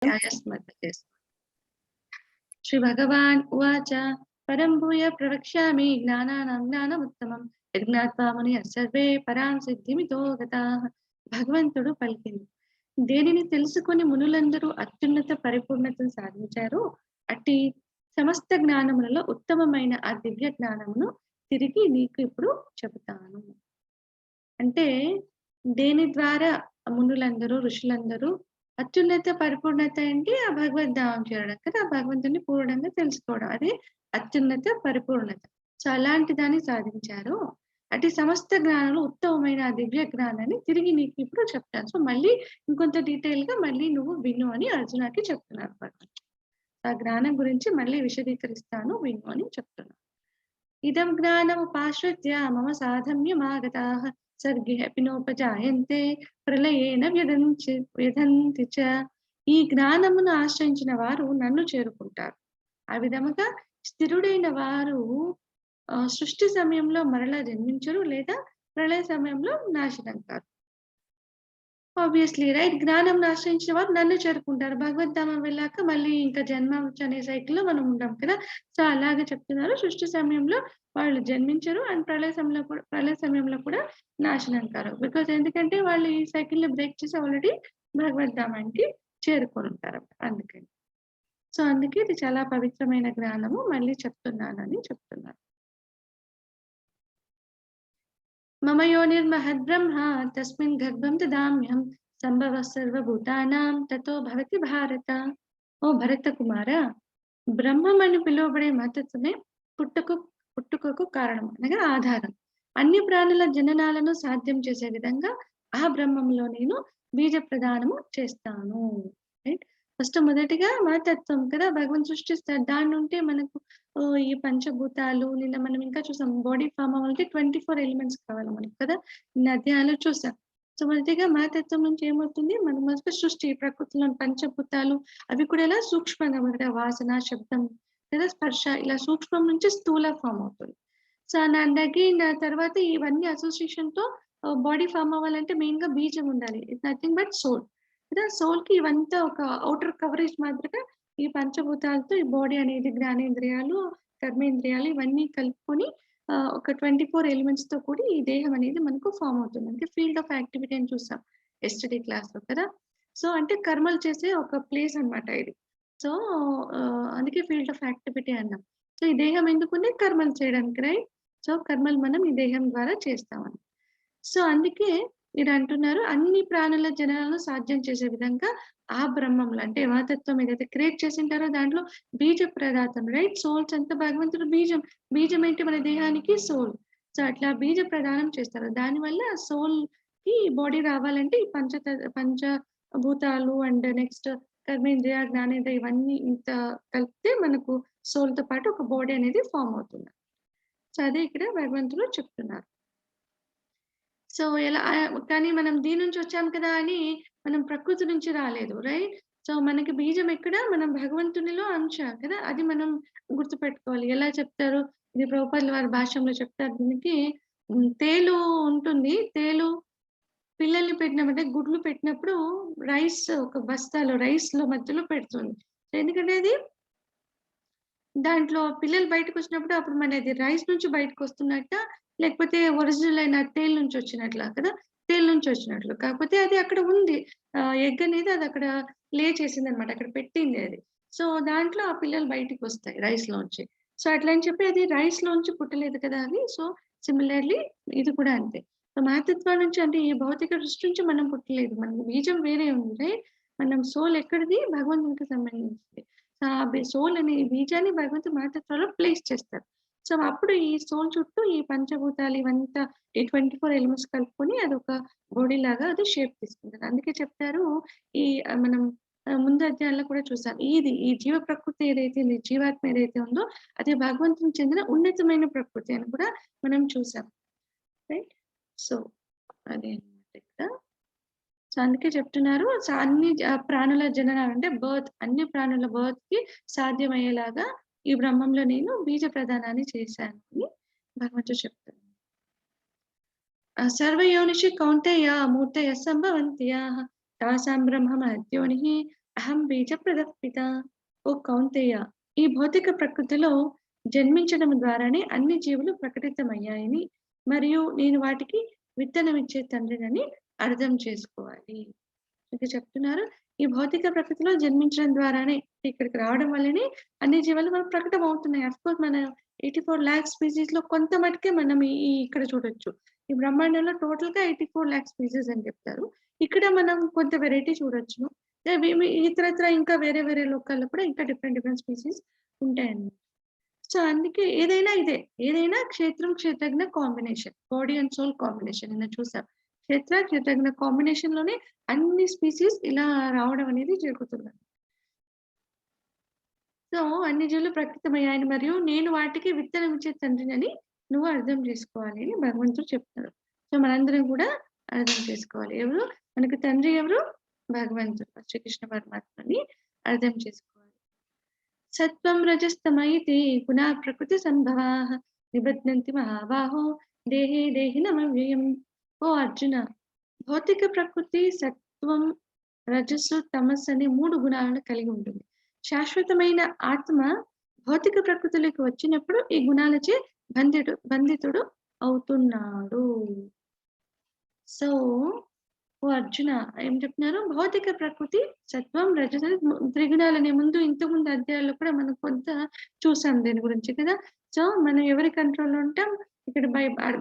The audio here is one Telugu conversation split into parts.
स्मर्यते स्म। श्रीभगवान् उवाच परं भूय प्रवक्ष्यामि ज्ञानानां ज्ञानमुत्तमं यज्ञात्वा मुनयः सर्वे పరాం సిద్ధిమితో గతాః. భగవంతుడు పలికింది, దేనిని తెలుసుకొని మునులందరూ అత్యున్నత పరిపూర్ణతను సాధించారో అట్టి సమస్త జ్ఞానములలో ఉత్తమమైన ఆ దివ్య జ్ఞానమును తిరిగి నీకు ఇప్పుడు చెబుతాను. అంటే దేని ద్వారా మునులందరూ ఋషులందరూ అత్యున్నత పరిపూర్ణత ఏంటి? ఆ భగవద్ధామం చేరడం కదా! ఆ భగవంతుడిని పూర్ణంగా తెలుసుకోవడం. అది అత్యున్నత పరిపూర్ణత. సో, అలాంటి దాన్ని సాధించారు. అటు సమస్త జ్ఞానంలో ఉత్తమమైన ఆ దివ్య జ్ఞానాన్ని తిరిగి నీకు ఇప్పుడు చెప్తాను. సో, మళ్ళీ ఇంకొంత డీటెయిల్‌గా మళ్ళీ నువ్వు విను అని అర్జునకి చెప్తున్నారు భగవంతుడు. ఆ జ్ఞానం గురించి మళ్ళీ విశదీకరిస్తాను విను అని చెప్తున్నారు. ఇదం జ్ఞానముపాశ్రిత్య మమ సాధమ్యమాగతాః సర్గే అపి నోపజాయంతే ప్రళయేన వ్యధంతి చ. ఈ జ్ఞానమును ఆశ్రయించిన వారు నన్ను చేరుకుంటారు. ఆ విధముగా స్థిరుడైన వారు సృష్టి సమయంలో మరలా జన్మించరు లేదా ప్రళయ సమయంలో నాశనం కారు. Obviously right. జ్ఞానం ఆశ్రయించిన వారు నన్ను చేరుకుంటారు. భగవద్ధామం వెళ్ళాక మళ్ళీ ఇంకా జన్మ అనే సైకిల్లో మనం ఉంటాం కదా! సో, అలాగే చెప్తున్నారు. సృష్టి సమయంలో వాళ్ళు జన్మించరు అండ్ ప్రళయ సమయంలో కూడా నాశనం కారు. బికాజ్ ఎందుకంటే వాళ్ళు ఈ సైకిల్‌ని బ్రేక్ చేసి ఆల్రెడీ భగవద్ధామానికి చేరుకొని ఉంటారు. అందుకని. సో, అందుకే ఇది చాలా పవిత్రమైన జ్ఞానము మళ్ళీ చెప్తున్నానని చెప్తున్నారు. మమ యోనిర్మహద్బ్రహ్మ తస్మిన్ గర్భం దదామ్యహం సంభవః సర్వభూతానాం తతో భవతి భారత. ఓ భరత కుమార, బ్రహ్మం అని పిలువబడే మహత్తత్వమే పుట్టుకకు కారణం అనగా ఆధారం. అన్ని ప్రాణుల జననాలను సాధ్యం చేసే విధంగా ఆ బ్రహ్మంలో నేను బీజ ప్రదానము చేస్తాను. రైట్. ఫస్ట్ మొదటిగా మహత్తత్వం కదా! భగవంతుడు సృష్టిస్తాడు. దాని నుంటే మనకు ఈ పంచభూతాలు నిన్న మనం ఇంకా చూసాం. బాడీ ఫార్మ్ అవ్వాలంటే 24 ఎలిమెంట్స్ కావాలి మనకు కదా! నిన్న అధ్యాయంలో చూసాం. సో, మొదటిగా మహత్తత్వం నుంచి ఏమవుతుంది? మనం మొదట సృష్టి ప్రకృతిలోని పంచభూతాలు అవి కూడా ఎలా సూక్ష్మంగా మొదట వాసన, శబ్దం లేదా స్పర్శ ఇలా సూక్ష్మం నుంచి స్థూల ఫార్మ్ అవుతుంది. సో, అగైన్ తర్వాత ఇవన్నీ అసోసియేషన్‌తో బాడీ ఫార్మ్ అవ్వాలంటే మెయిన్‌గా బీజం ఉండాలి. It's nothing but soul. కదా! సోల్‌కి ఇవంతా ఒక ఔటర్ కవరేజ్ మాదిరిగా ఈ పంచభూతాలతో ఈ బాడీ అనేది జ్ఞానేంద్రియాలు, కర్మేంద్రియాలు ఇవన్నీ కలుపుకొని ఒక 24 ఎలిమెంట్స్‌తో కూడి ఈ దేహం అనేది మనకు ఫార్మ్ అవుతుంది. అంటే ఫీల్డ్ ఆఫ్ యాక్టివిటీ అని చూసాం యెస్టర్‌డే క్లాస్‌లో కదా! సో, అంటే కర్మలు చేసే ఒక ప్లేస్ అన్నమాట ఇది. సో, అందుకే ఫీల్డ్ ఆఫ్ యాక్టివిటీ అన్నాం. సో, ఈ దేహం ఎందుకుంది? కర్మలు చేయడానికి రైట్. సో, కర్మలు మనం ఈ దేహం ద్వారా చేస్తామని. సో, అందుకే మీరంటున్నారు అన్ని ప్రాణుల జననాలను సాధ్యం చేసే విధంగా ఆ బ్రహ్మంలో అంటే మహత్తత్వం ఏదైతే క్రియేట్ చేసింటారో దాంట్లో బీజ ప్రదాతం రైట్. సోల్స్ అంతా భగవంతుడు బీజం. బీజం ఏంటి? మన దేహానికి సోల్. సో, అట్లా బీజ ప్రదానం చేస్తారు. దానివల్ల సోల్‌కి బాడీ రావాలంటే ఈ పంచభూతాలు అండ్ నెక్స్ట్ కర్మేంద్రియ, జ్ఞానేంద్రియ ఇవన్నీ ఇంత కలిపితే మనకు సోల్‌తో పాటు ఒక బాడీ అనేది ఫార్మ్ అవుతుంది. సో, అదే ఇక్కడ భగవంతుడు చెప్తున్నారు. సో, ఎలా కానీ మనం దీని నుంచి వచ్చాం కదా అని మనం ప్రకృతి నుంచి రాలేదు. రైట్? సో, మనకి బీజం ఎక్కడ? మనం భగవంతునిలో అంశ కదా! అది మనం గుర్తుపెట్టుకోవాలి. ఎలా చెప్తారు? ఇది ప్రభుపాదుల వారి భాష్యంలో చెప్తారు దీనికి. తేలు ఉంటుంది. తేలు పిల్లల్ని పెట్టినప్పుడు గుడ్లు పెట్టినప్పుడు ఒక బస్తాలో రైస్‌లో మధ్యలో పెడుతుంది. ఎందుకంటే అది దాంట్లో పిల్లలు బయటకొచ్చినప్పుడు అప్పుడు మనది రైస్ నుంచి బయటకొస్తున్నట్టా? లేకపోతే ఒరిజినల్ అయిన తేలు నుంచి వచ్చినట్లా కదా! తేలు నుంచి వచ్చినట్లు. కాకపోతే అది అక్కడ ఉంది. ఎగ్ అనేది అది అక్కడ లే చేసిందనమాట. అక్కడ పెట్టింది అది. సో, దాంట్లో ఆ పిల్లలు బయటికొస్తాయి రైస్‌లోంచి. సో, అట్లా అని చెప్పి అది రైస్‌లోంచి పుట్టలేదు కదా అవి. సో, సిమిలర్‌లీ ఇది కూడా అంతే. సో, మాతృత్వం నుంచి అంటే ఈ భౌతిక దృష్టి నుంచి మనం పుట్టలేదు. మన బీజం వేరే ఉంది. రైట్? మనం సోల్ ఎక్కడిది? భగవంతునికి సంబంధించింది. సోల్ అనే బీజాన్ని భగవంతుడు మాతృత్వంలో ప్లేస్ చేస్తారు. సో, అప్పుడు ఈ సోల్ చుట్టూ ఈ పంచభూతాలు ఇవంతా ఈ 24 ఎలిమెంట్స్ కలుపుకొని అదొక బాడీలాగా అది షేప్ తీసుకుంటది. అందుకే చెప్తారు ఈ మనం ముందు అధ్యాయంలో కూడా చూసాం. ఈ జీవ ప్రకృతి ఏదైతే ఉంది, జీవాత్మ ఏదైతే ఉందో అది భగవంతునికి చెందిన ఉన్నతమైన ప్రకృతి అని కూడా మనం చూసాం. రైట్? సో, అదే అన్నమాట ఇక్కడ. సో, అందుకే చెప్తున్నారు. సో, అన్ని ప్రాణుల జననాలు అంటే అన్ని ప్రాణుల బర్త్‌కి సాధ్యమయ్యేలాగా ఈ బ్రహ్మంలో నేను బీజ ప్రదానాన్ని చేశాను అని భగవంతుడు చెప్తున్నారు. సర్వయోనిషి కౌంతేయ మూర్తయః సంభవంతి యాః తాసాం బ్రహ్మ మహద్యోనిః అహం బీజప్రదః పిత. ఓ కౌంతేయ, ఈ భౌతిక ప్రకృతిలో జన్మించడం ద్వారానే అన్ని జీవులు ప్రకటితమయ్యాయని మరియు నేను వాటికి విత్తనమిచ్చే తండ్రినని అర్థం చేసుకోవాలి. ఇక చెప్తున్నారు, ఈ భౌతిక ప్రకృతిలో జన్మించడం ద్వారానే ఇక్కడికి రావడం వల్లనే అన్ని జీవాలు మనకు ప్రకటమవుతున్నాయి. అఫ్‌కోర్స్ మన 84 లాక్స్ స్పీసీస్‌లో కొంత మటుకే మనం ఇక్కడ చూడొచ్చు. ఈ బ్రహ్మాండంలో టోటల్‌గా 84 లాక్స్ స్పీసీస్ అని చెప్తారు. ఇక్కడ మనం కొంత వెరైటీ చూడొచ్చును. ఇతరత్ర ఇంకా వేరే వేరే లోకాల్లో కూడా ఇంకా డిఫరెంట్ స్పీసీస్ ఉంటాయన్నమాట. సో, అందుకే ఏదైనా ఇదే. ఏదైనా క్షేత్రం, క్షేత్రజ్ఞ combination. Body and soul combination నిన్న చూసాం. క్షేత్ర, క్షేత్రజ్ఞ కాంబినేషన్‌లోనే అన్ని స్పీసీస్ ఇలా రావడం అనేది జరుగుతుంది. సో, అన్ని జీవులు ప్రకృతమయ్యాయని మరియు నేను వాటికి విత్తనం ఇచ్చే తండ్రినని నువ్వు అర్థం చేసుకోవాలి అని భగవంతుడు చెప్తాడు. సో, మనందరం కూడా అర్థం చేసుకోవాలి. ఎవరు? మనకు తండ్రి ఎవరు? భగవంతుడు. శ్రీకృష్ణ పరమాత్మని అర్థం చేసుకోవాలి. సత్వం రజస్తమైతే గుణా ప్రకృతి సంభవాః నిబధ్నంతి మహాబాహో దేహే దేహినమవ్యయం. ఓ అర్జున, భౌతిక ప్రకృతి సత్వం, రజస్సు, తమస్సు అనే 3 గుణాలను కలిగి ఉంటుంది. శాశ్వతమైన ఆత్మ భౌతిక ప్రకృతిలోకి వచ్చినప్పుడు ఈ గుణాలచే బంధితుడు అవుతున్నాడు. సో, ఓ అర్జున, ఏం చెప్తున్నారు? భౌతిక ప్రకృతి సత్వం, రజస్ త్రిగుణాలనే ఇంతకుముందు అధ్యాయాల్లో కూడా మనం కొంత చూసాం దీని గురించి కదా! సో, మనం ఎవరి కంట్రోల్‌లో ఉంటాం? ఇక్కడ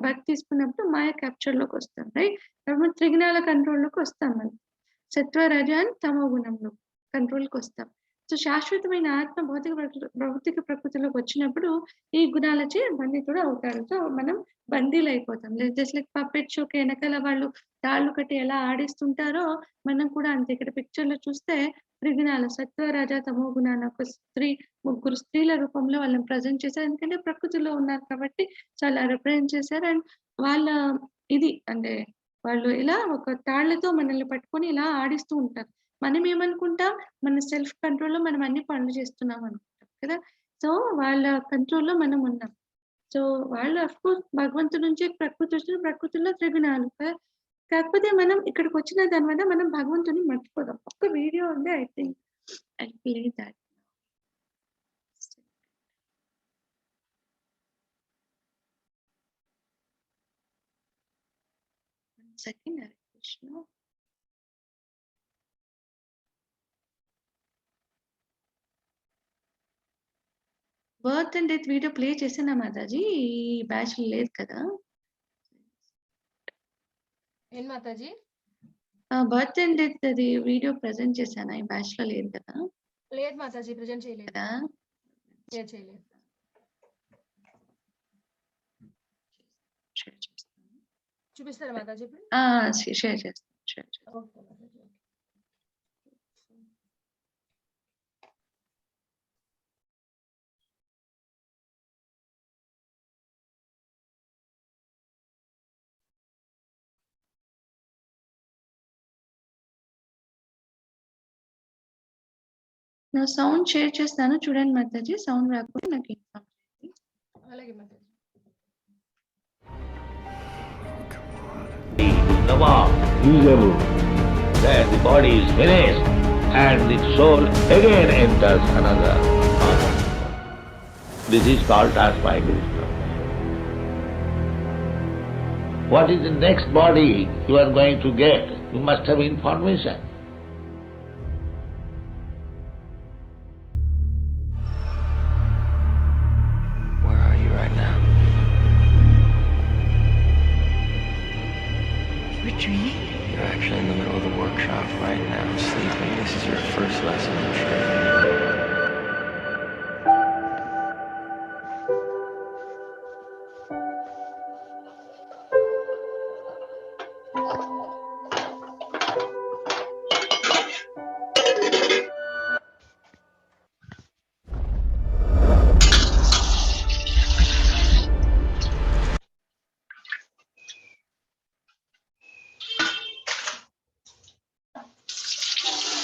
బర్త్ తీసుకున్నప్పుడు మాయ క్యాప్చర్‌లోకి వస్తాం. రైట్? తర్వాత త్రిగుణాల కంట్రోల్‌లోకి వస్తాం మనం. సత్వ, రజ అండ్ తమో గుణంలో కంట్రోల్‌కొస్తాం. సో, శాశ్వతమైన ఆత్మ భౌతిక ప్రకృతిలోకి వచ్చినప్పుడు ఈ గుణాలచే బంధితుడు అవుతాడు. సో, మనం బందీలయిపోతాం. జస్ట్ లైక్ పప్పెట్ షోకి ఎనకాల వాళ్ళు తాళ్ళు కట్టి ఎలా ఆడిస్తుంటారో మనం కూడా అంతే. ఇక్కడ పిక్చర్‌లో చూస్తే త్రిగుణాలు సత్వ, రజ, తమో గుణాన్ని ఒక ముగ్గురు స్త్రీల రూపంలో వాళ్ళని ప్రెజెంట్ చేశారు. ఎందుకంటే ప్రకృతిలో ఉన్నారు కాబట్టి సో, అలా రిప్రజెంట్ చేశారు. అండ్ వాళ్ళ ఇది అంటే వాళ్ళు ఇలా ఒక తాళ్ళతో మనల్ని పట్టుకొని ఇలా ఆడిస్తూ ఉంటారు. మనం ఏమనుకుంటాం, మన సెల్ఫ్ కంట్రోల్‌లో మనం అన్ని పనులు చేస్తున్నాం అనుకుంటాం కదా! సో, వాళ్ళ కంట్రోల్‌లో మనం ఉన్నాం. సో, వాళ్ళు అఫ్‌కోర్స్ భగవంతుడి నుంచి ప్రకృతి వచ్చిన ప్రకృతిలో త్రిగుణాలు. కాకపోతే మనం ఇక్కడికొచ్చిన దాని వల్ల మనం భగవంతుడిని మర్చిపోదాం. ఒక్క వీడియో ఉంది. I think I play that. One second. Hare Krishna. Birth and death video play చేశానా మాతాజీ? ఈ బ్యాచ్‌లో లేదు కదా! ఏం మాతాజీ? బర్త్ అండ్ డెత్ అది వీడియో ప్రెజెంట్ చేశానా? ఈ బ్యాచ్‌లో లేదు కదా! లేదు మాతాజీ, ప్రెజెంట్ చేయలేదు. కదా! చేయలేదు. షేర్ చేస్తాను. చూపిస్తారా మాతాజీ ఇప్పుడు? షేర్ చేస్తాను. ఓకే మాతాజీ. నా సౌండ్ షేర్ చేస్తాను చూడండి మాతాజీ. సౌండ్ రాకపోతే నాకు ఇన్ఫార్మ్ చేయండి. అలాగే Mataji. Usually, that the body is finished and the soul again enters another body. This is called transmigration. What is the next body you are going to get? You must have information. Where are you right now? You're dreaming? You're actually in the middle of the workshop right now, sleeping. This is your first lesson, I'm sure.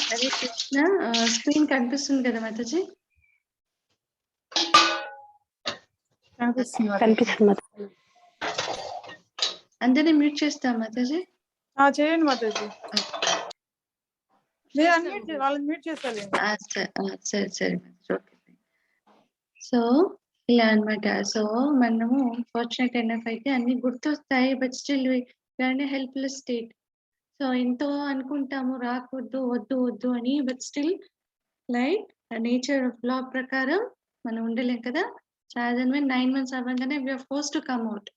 Hare Krishna. Screen కనిపిస్తుంది కదా మాతాజీ? కనిపిస్తుంది. అందరినీ మ్యూట్ చేస్తాం మాతాజీ. చేయండి మాతాజీ. వాళ్ళని మ్యూట్ చేస్తాను. సరే ఓకే. సో ఇలా అన్నమాట. సో మనము ఫార్చునేట్ ఎనఫ్ అయితే అన్ని గుర్తొస్తాయి, but still helpless state. So ఎంతో అనుకుంటాము రాకూడదు, వద్దు అని, but still like nature of law ప్రకారం మనం ఉండలేం కదా. So as and when 9 months అవ్వగానే we are force to come out.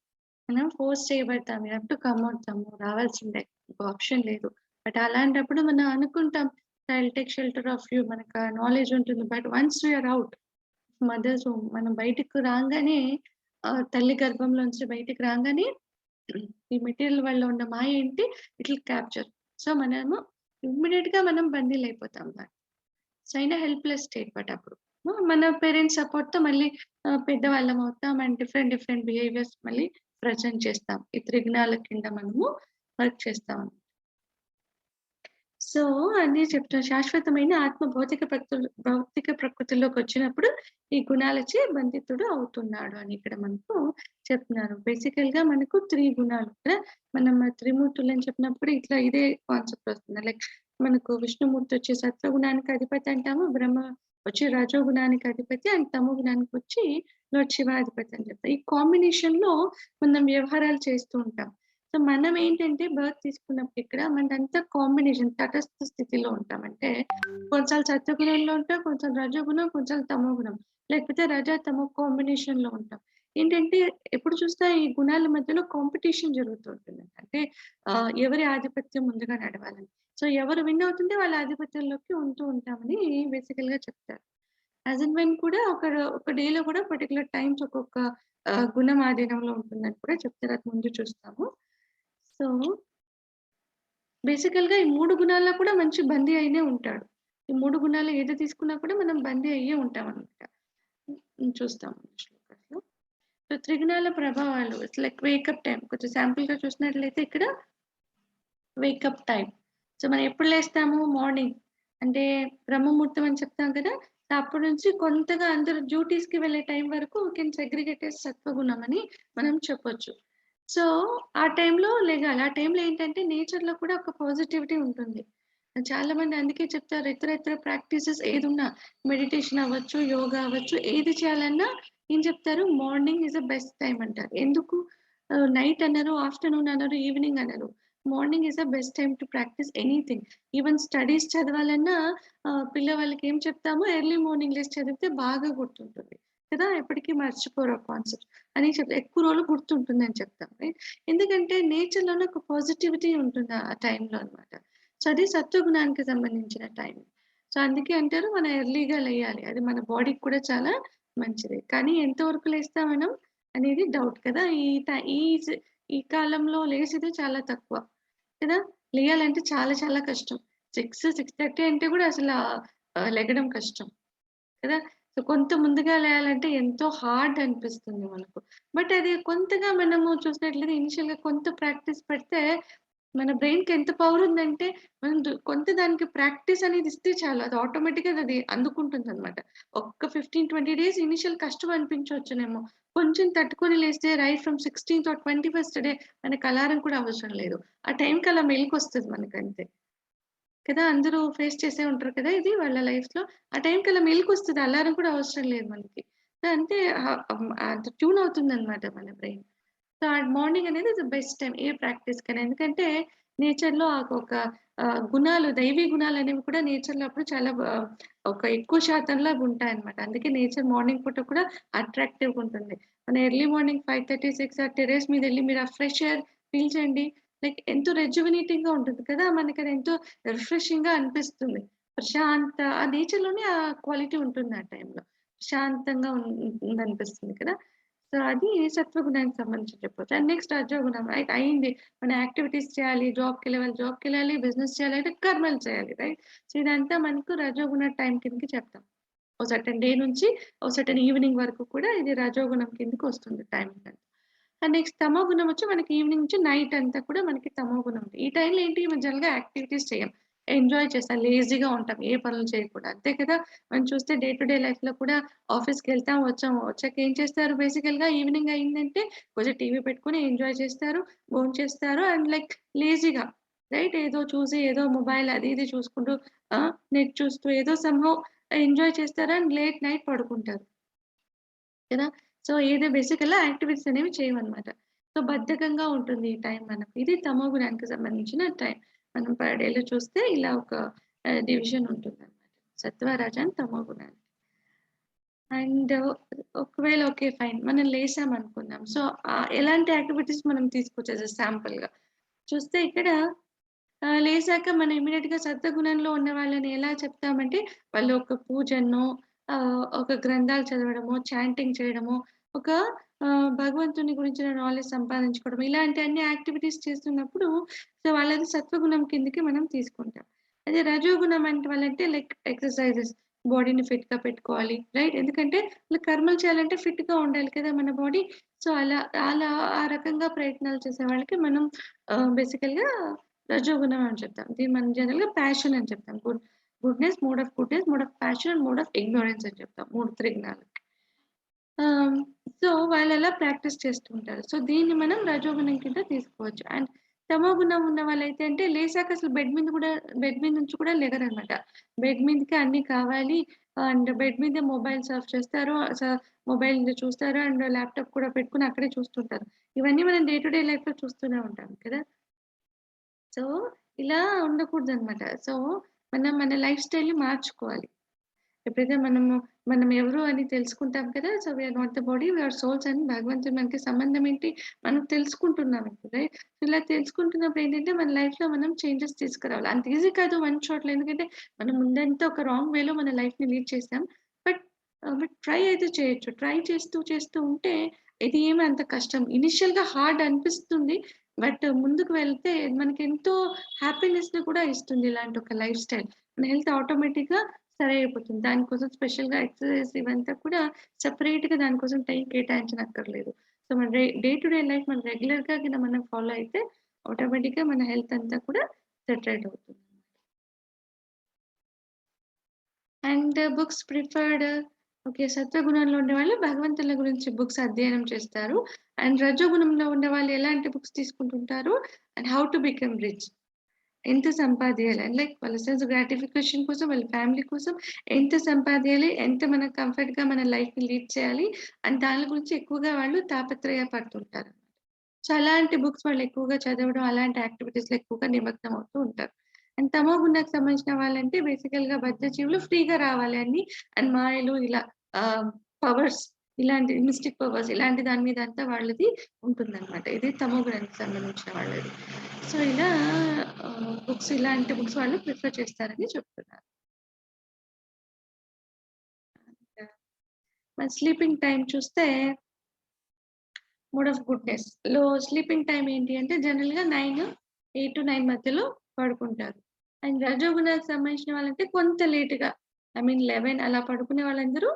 మనం ఫోర్స్ చేయబడతాం, you have to come out, రావాల్సిందే, ఆప్షన్ లేదు. బట్ అలాంటప్పుడు మనం అనుకుంటాం I'll take shelter of you, మనకు నాలెడ్జ్ ఉంటుంది. But once we are out mother's home, మనం బయటకు రాగానే తల్లి గర్భంలోంచి బయటకు రాగానే ఈ మెటీరియల్ వల్ల ఉన్న మాయ ఏంటి, ఇట్ విల్ క్యాప్చర్. సో మనము ఇమ్మీడియట్ గా మనం బందీలు అయిపోతాం. సో అయినా హెల్ప్లెస్ స్టేట్. బట్ అప్పుడు మన పేరెంట్స్ సపోర్ట్ తో మళ్ళీ పెద్దవాళ్ళం అవుతాం అండ్ డిఫరెంట్ బిహేవియర్స్ మళ్ళీ ప్రజెంట్ చేస్తాం. ఈ త్రిగుణాల కింద మనము వర్క్ చేస్తాం. సో అన్నీ చెప్తాం. శాశ్వతమైన ఆత్మ భౌతిక ప్రకృతిలోకి వచ్చినప్పుడు ఈ గుణాలచే బంధితుడు అవుతున్నాడు అని ఇక్కడ మనకు చెప్తున్నారు. బేసికల్ గా మనకు 3 గుణాలు కదా. మనం త్రిమూర్తులు అని చెప్పినప్పుడు ఇట్లా ఇదే కాన్సెప్ట్ వస్తుంది. లైక్ మనకు విష్ణుమూర్తి వచ్చి సత్వగుణానికి అధిపతి అంటాము, బ్రహ్మ వచ్చి రజోగుణానికి అధిపతి అండ్ తమో గుణానికి వచ్చి లార్డ్ శివాధిపతి అని చెప్తాం. ఈ కాంబినేషన్ లో మనం వ్యవహారాలు చేస్తూ ఉంటాం. సో మనం ఏంటంటే బర్త్ తీసుకున్నప్పుడు ఇక్కడ మనదంతా కాంబినేషన్ తటస్థ స్థితిలో ఉంటాం. అంటే కొంచెం సత్వగుణంలో ఉంటాం, కొంచెం రజోగుణం, కొంచెం తమో గుణం, లేకపోతే రజ తమో కాంబినేషన్ లో ఉంటాం. ఏంటంటే ఎప్పుడు చూసినా ఈ గుణాల మధ్యలో కాంపిటీషన్ జరుగుతుంటుంది. అంటే ఎవరి ఆధిపత్యం ముందుగా నడవాలని. సో ఎవరు విన్ అవుతుంటే వాళ్ళ ఆధిపత్యంలోకి ఉంటూ ఉంటామని బేసికల్ గా చెప్తారు. యాజ్ అండ్ వెన్ కూడా ఒక డేలో కూడా పర్టికులర్ టైమ్స్ ఒక్కొక్క గుణం ఆధీనంలో ఉంటుందని కూడా చెప్తారు. అది ముందు చూస్తాము. సో బేసికల్ గా ఈ 3 గుణాల్లో కూడా మంచి బందీ అయినే ఉంటాడు. ఈ 3 గుణాలు ఏది తీసుకున్నా కూడా మనం బందీ అయ్యే ఉంటాం అనమాట. చూస్తాము శ్లోకాల్లో. సో త్రిగుణాల ప్రభావాలు లైక్ వేకప్ టైం. కొంచెం శాంపుల్ గా చూసినట్లయితే ఇక్కడ వేకప్ టైం. సో మనం ఎప్పుడు లేస్తాము, మార్నింగ్. అంటే బ్రహ్మముహూర్తం అని చెప్తాం కదా. అప్పటి నుంచి కొంతగా అందరూ డ్యూటీస్ కి వెళ్ళే టైం వరకు కెన్ సెగ్రిగేటెడ్ సత్వగుణం అని మనం చెప్పొచ్చు. సో ఆ టైంలో లెగాలి. ఆ టైంలో ఏంటంటే నేచర్ లో కూడా ఒక పాజిటివిటీ ఉంటుంది. చాలా మంది అందుకే చెప్తారు ఇతర ప్రాక్టీసెస్ ఏది ఉన్నా, మెడిటేషన్ అవ్వచ్చు, యోగా అవ్వచ్చు, ఏది చేయాలన్నా ఏం చెప్తారు, morning is the best time అంటారు. ఎందుకు నైట్ అన్నారు, ఆఫ్టర్నూన్ అన్నారు, ఈవినింగ్ అన్నారు. Morning is the best time to practise anything. Even studies చదవాలన్నా పిల్లవాళ్ళకి ఏం చెప్తామో ఎర్లీ మార్నింగ్ లేసి చదివితే బాగా గుర్తుంటుంది కదా. ఎప్పటికీ మర్చిపోరు కాన్సెప్ట్ అని ఎక్కువ రోజులు గుర్తుంటుంది అని చెప్తాం. ఎందుకంటే నేచర్ లోనే ఒక పాజిటివిటీ ఉంటుంది ఆ టైంలో అనమాట. సో అది సత్వగుణానికి సంబంధించిన టైం. సో అందుకే అంటారు మనం ఎర్లీగా లేయాలి, అది మన బాడీకి కూడా చాలా మంచిది. కానీ ఎంతవరకు లేస్తాం మనం అనేది డౌట్ కదా. ఈ కాలంలో లేసేది చాలా తక్కువ కదా. లేయాలంటే చాలా కష్టం. 6:30 అంటే కూడా అసలు లెగడం కష్టం కదా. సో కొంత ముందుగా లేయాలంటే ఎంతో హార్డ్ అనిపిస్తుంది మనకు. బట్ అది కొంతగా మనము చూసినట్లయితే ఇనిషియల్ గా కొంత ప్రాక్టీస్ పెడితే మన బ్రెయిన్ కి ఎంత పవర్ ఉందంటే మనం కొంత దానికి ప్రాక్టీస్ అనేది ఇస్తే చాలు, అది ఆటోమేటిక్ గా అది అందుకుంటుంది అనమాట. ఒక్క 15-20 days ఇనిషియల్ కష్టం అనిపించవచ్చునేమో, కొంచెం తట్టుకొని లేస్తే right from 16th or 21st day మనకి అలారం కూడా అవసరం లేదు. ఆ టైంకి అలా మెలకు వస్తుంది మనకు అంతే కదా. అందరూ ఫేస్ చేసే ఉంటారు కదా ఇది వాళ్ళ లైఫ్ లో. ఆ టైంకి అలా మెలకు వస్తుంది, అలారం కూడా అవసరం లేదు మనకి. అంతే అంత ట్యూన్ అవుతుంది అనమాట మన బ్రెయిన్. సో ఆ మార్నింగ్ అనేది the best time A practice కన్నా. ఎందుకంటే నేచర్ లో ఒక గుణాలు, దైవీ గుణాలు అనేవి కూడా నేచర్ లో అప్పుడు చాలా ఒక ఎక్కువ శాతంలో ఉంటాయి అనమాట. అందుకే నేచర్ మార్నింగ్ పూట కూడా అట్రాక్టివ్ గా ఉంటుంది. మన ఎర్లీ మార్నింగ్ 5:30-6 ఆ టెర్రస్ మీద వెళ్ళి మీరు ఆ ఫ్రెష్ ఎయిర్ పీల్చండి, లైక్ ఎంతో రెజ్యువినేటింగ్ గా ఉంటుంది కదా. మనకి అది ఎంతో రిఫ్రెషింగ్ గా అనిపిస్తుంది. ప్రశాంత ఆ నేచర్ లోనే ఆ క్వాలిటీ ఉంటుంది. ఆ టైంలో ప్రశాంతంగా అనిపిస్తుంది కదా. సో అది సత్వగుణానికి సంబంధించి చెప్పొచ్చు. అండ్ నెక్స్ట్ రజోగుణం అయింది. మన యాక్టివిటీస్ చేయాలి, జాబ్కి వెళ్ళాలి, బిజినెస్ చేయాలి, అంటే కర్మలు చేయాలి, రైట్. సో ఇదంతా మనకు రజోగుణ టైం కిందకి చెప్తాం. ఓ సర్టన్ డే నుంచి ఓ సర్టన్ ఈవినింగ్ వరకు కూడా ఇది రజోగుణం కిందకి వస్తుంది టైం. అండ్ నెక్స్ట్ తమో గుణం వచ్చి మనకి ఈవినింగ్ నుంచి నైట్ అంతా కూడా మనకి తమో గుణం ఉంటుంది. ఈ టైంలో ఏంటి, మనం జనరల్గా యాక్టివిటీస్ చేయం, ఎంజాయ్ చేస్తాం, లేజీగా ఉంటాం, ఏ పనులు చేయకుండా, అంతే కదా. మనం చూస్తే డే టు డే లైఫ్ లో కూడా ఆఫీస్కి వచ్చాక ఏం చేస్తారు, బేసికల్ గా ఈవినింగ్ అయిందంటే కొంచెం టీవీ పెట్టుకుని ఎంజాయ్ చేస్తారు, భోంచేస్తారు అండ్ లైక్ లేజీగా రైట్? ఏదో చూసి ఏదో మొబైల్ అది ఇది చూసుకుంటూ నెట్ చూస్తూ ఏదో సమ్‌హౌ ఎంజాయ్ చేస్తారు అండ్ లేట్ నైట్ పడుకుంటారు. కదా! సో, ఏదో బేసికల్‌గా యాక్టివిటీస్ అనేవి చేయమనమాట. సో, బద్ధకంగా ఉంటుంది ఈ టైం మనకు. ఇది తమో గుణానికి సంబంధించిన టైం. మనం పర్ డేలో చూస్తే ఇలా ఒక డివిజన్ ఉంటుందనమాట. సత్వ, రజ అండ్ తమో గుణాలు. అండ్ ఒకవేళ ఓకే. ఫైన్. మనం లేసామనుకుందాం. సో, ఎలాంటి యాక్టివిటీస్ మనం తీసుకోవచ్చు యాస్ ఎ శాంపుల్‌గా. చూస్తే ఇక్కడ లేసాక మనం ఇమ్మీడియేట్‌గా సత్వగుణంలో ఉన్న వాళ్ళని ఎలా చెప్తామంటే, వాళ్ళు ఒక పూజనో, ఒక గ్రంథాలు చదవడమో, చాంటింగ్ చేయడమో, ఒక భగవంతుని గురించిన నాలెడ్జ్ సంపాదించుకోవడం, ఇలాంటి అన్ని యాక్టివిటీస్ చేస్తున్నప్పుడు సో, వాళ్ళది సత్వగుణం కిందకి మనం తీసుకుంటాం. అదే రజోగుణం అంటే వాళ్ళంటే లైక్ ఎక్సర్‌సైజెస్, బాడీని ఫిట్‌గా పెట్టుకోవాలి. రైట్? ఎందుకంటే వాళ్ళు కర్మలు చేయాలంటే ఫిట్‌గా ఉండాలి కదా మన బాడీ. సో, అలా అలా ఆ రకంగా ప్రయత్నాలు చేసే వాళ్ళకి మనం బేసికల్‌గా రజోగుణం అని చెప్తాం. దీన్ని మనం జనరల్‌గా ప్యాషన్ అని చెప్తాం. Goodness, mode of passion and mode of ignorance అని చెప్తాం. 3 త్రిగుణాలు. ఆహ్, సో, వాళ్ళలా ప్రాక్టీస్ చేస్తూ ఉంటారు. సో, దీన్ని మనం రజోగుణం కింద తీసుకోవచ్చు. అండ్ తమోగుణం ఉన్న వాళ్ళైతే అంటే లేసాక అసలు బెడ్ మీద నుంచి కూడా లెగరనమాట. బెడ్ మీదకే అన్నీ కావాలి అండ్ బెడ్ మీదే మొబైల్ సర్ఫ్ చేస్తారు. మొబైల్ చూస్తారు అండ్ ల్యాప్‌టాప్ కూడా పెట్టుకొని అక్కడే చూస్తుంటారు. ఇవన్నీ మనం డే టు డే లైఫ్‌లో చూస్తూనే ఉంటాం కదా! సో, ఇలా ఉండకూడదనమాట. సో, మనం మన లైఫ్ స్టైల్‌ని మార్చుకోవాలి. ఎప్పుడైతే మనం ఎవరు అని తెలుసుకుంటాం కదా! So, we are not the body, we are souls అని భగవంతుడు మనకి సంబంధం ఏంటి? మనం తెలుసుకుంటున్నాం ఇప్పుడు రైట్? ఇలా తెలుసుకుంటున్నప్పుడు ఏంటంటే మన లైఫ్‌లో మనం చేంజెస్ తీసుకురావాలి. అంత ఈజీ కాదు వన్ షాట్‌లో. ఎందుకంటే మనం ముందంతా ఒక రాంగ్ వేలో మన లైఫ్‌ని లీడ్ చేసాం. బట్ ట్రై అయితే చేయొచ్చు. ట్రై చేస్తూ ఉంటే ఇది ఏమి అంత కష్టం. ఇనిషియల్‌గా హార్డ్ అనిపిస్తుంది. బట్ ముందుకు వెళ్తే మనకెంతో హ్యాపీనెస్‌ని కూడా ఇస్తుంది ఇలాంటి ఒక లైఫ్ స్టైల్. మన హెల్త్ ఆటోమేటిక్‌గా సరి అయిపోతుంది. దానికోసం స్పెషల్‌గా ఎక్సర్‌సైజ్ ఇవంతా కూడా సెపరేట్‌గా దానికోసం టైం కేటాయించనక్కర్లేదు. సో, మన డే టు డే లైఫ్ మనం రెగ్యులర్‌గా గిన మనం ఫాలో అయితే ఆటోమేటిక్‌గా మన హెల్త్ అంతా కూడా సెట్ రైట్ అవుతుంది. And books preferred okay. సత్వగుణంలో ఉండేవాళ్ళు భగవంతుల గురించి బుక్స్ అధ్యయనం చేస్తారు. అండ్ రజోగుణంలో ఉండేవాళ్ళు ఎలాంటి బుక్స్ తీసుకుంటుంటారు? And how to become rich. ఎంత సంపాదియాలి? అండ్ లైక్ వాళ్ళ సెల్ఫ్ గ్రాటిఫికేషన్ కోసం, వాళ్ళ ఫ్యామిలీ కోసం ఎంత సంపాదియాలి? ఎంత మనం కంఫర్ట్‌గా మన లైఫ్‌ని లీడ్ చేయాలి? అండ్ దాని గురించి ఎక్కువగా వాళ్ళు తాపత్రయ పడుతుంటారు. సో, అలాంటి బుక్స్ వాళ్ళు ఎక్కువగా చదవడం, అలాంటి యాక్టివిటీస్‌లో ఎక్కువగా నిమగ్నం అవుతూ ఉంటారు. అండ్ తమోగుణానికి సంబంధించిన వాళ్ళంటే బేసికల్‌గా బద్ధజీవులు ఫ్రీగా రావాలి అని అండ్ మాయలు ఇలా ఆహ్, పవర్స్ ఇలాంటి మిస్టిక్ పవర్స్ ఇలాంటి దాని మీద అంతా వాళ్ళది ఉంటుందన్నమాట. ఇది తమోగుణానికి సంబంధించిన వాళ్ళది. సో, ఇలా బుక్స్ ఇలాంటి బుక్స్ వాళ్ళు ప్రిఫర్ చేస్తారని చెప్తున్నారు. మరి స్లీపింగ్ టైమ్ చూస్తే mode of goodness. Sleeping time ఏంటి అంటే జనరల్‌గా 8-9 మధ్యలో పడుకుంటారు. అండ్ రజోగుణానికి సంబంధించిన వాళ్ళంటే కొంత లేట్‌గా ఐ మీన్ 11 అలా పడుకునే వాళ్ళందరూ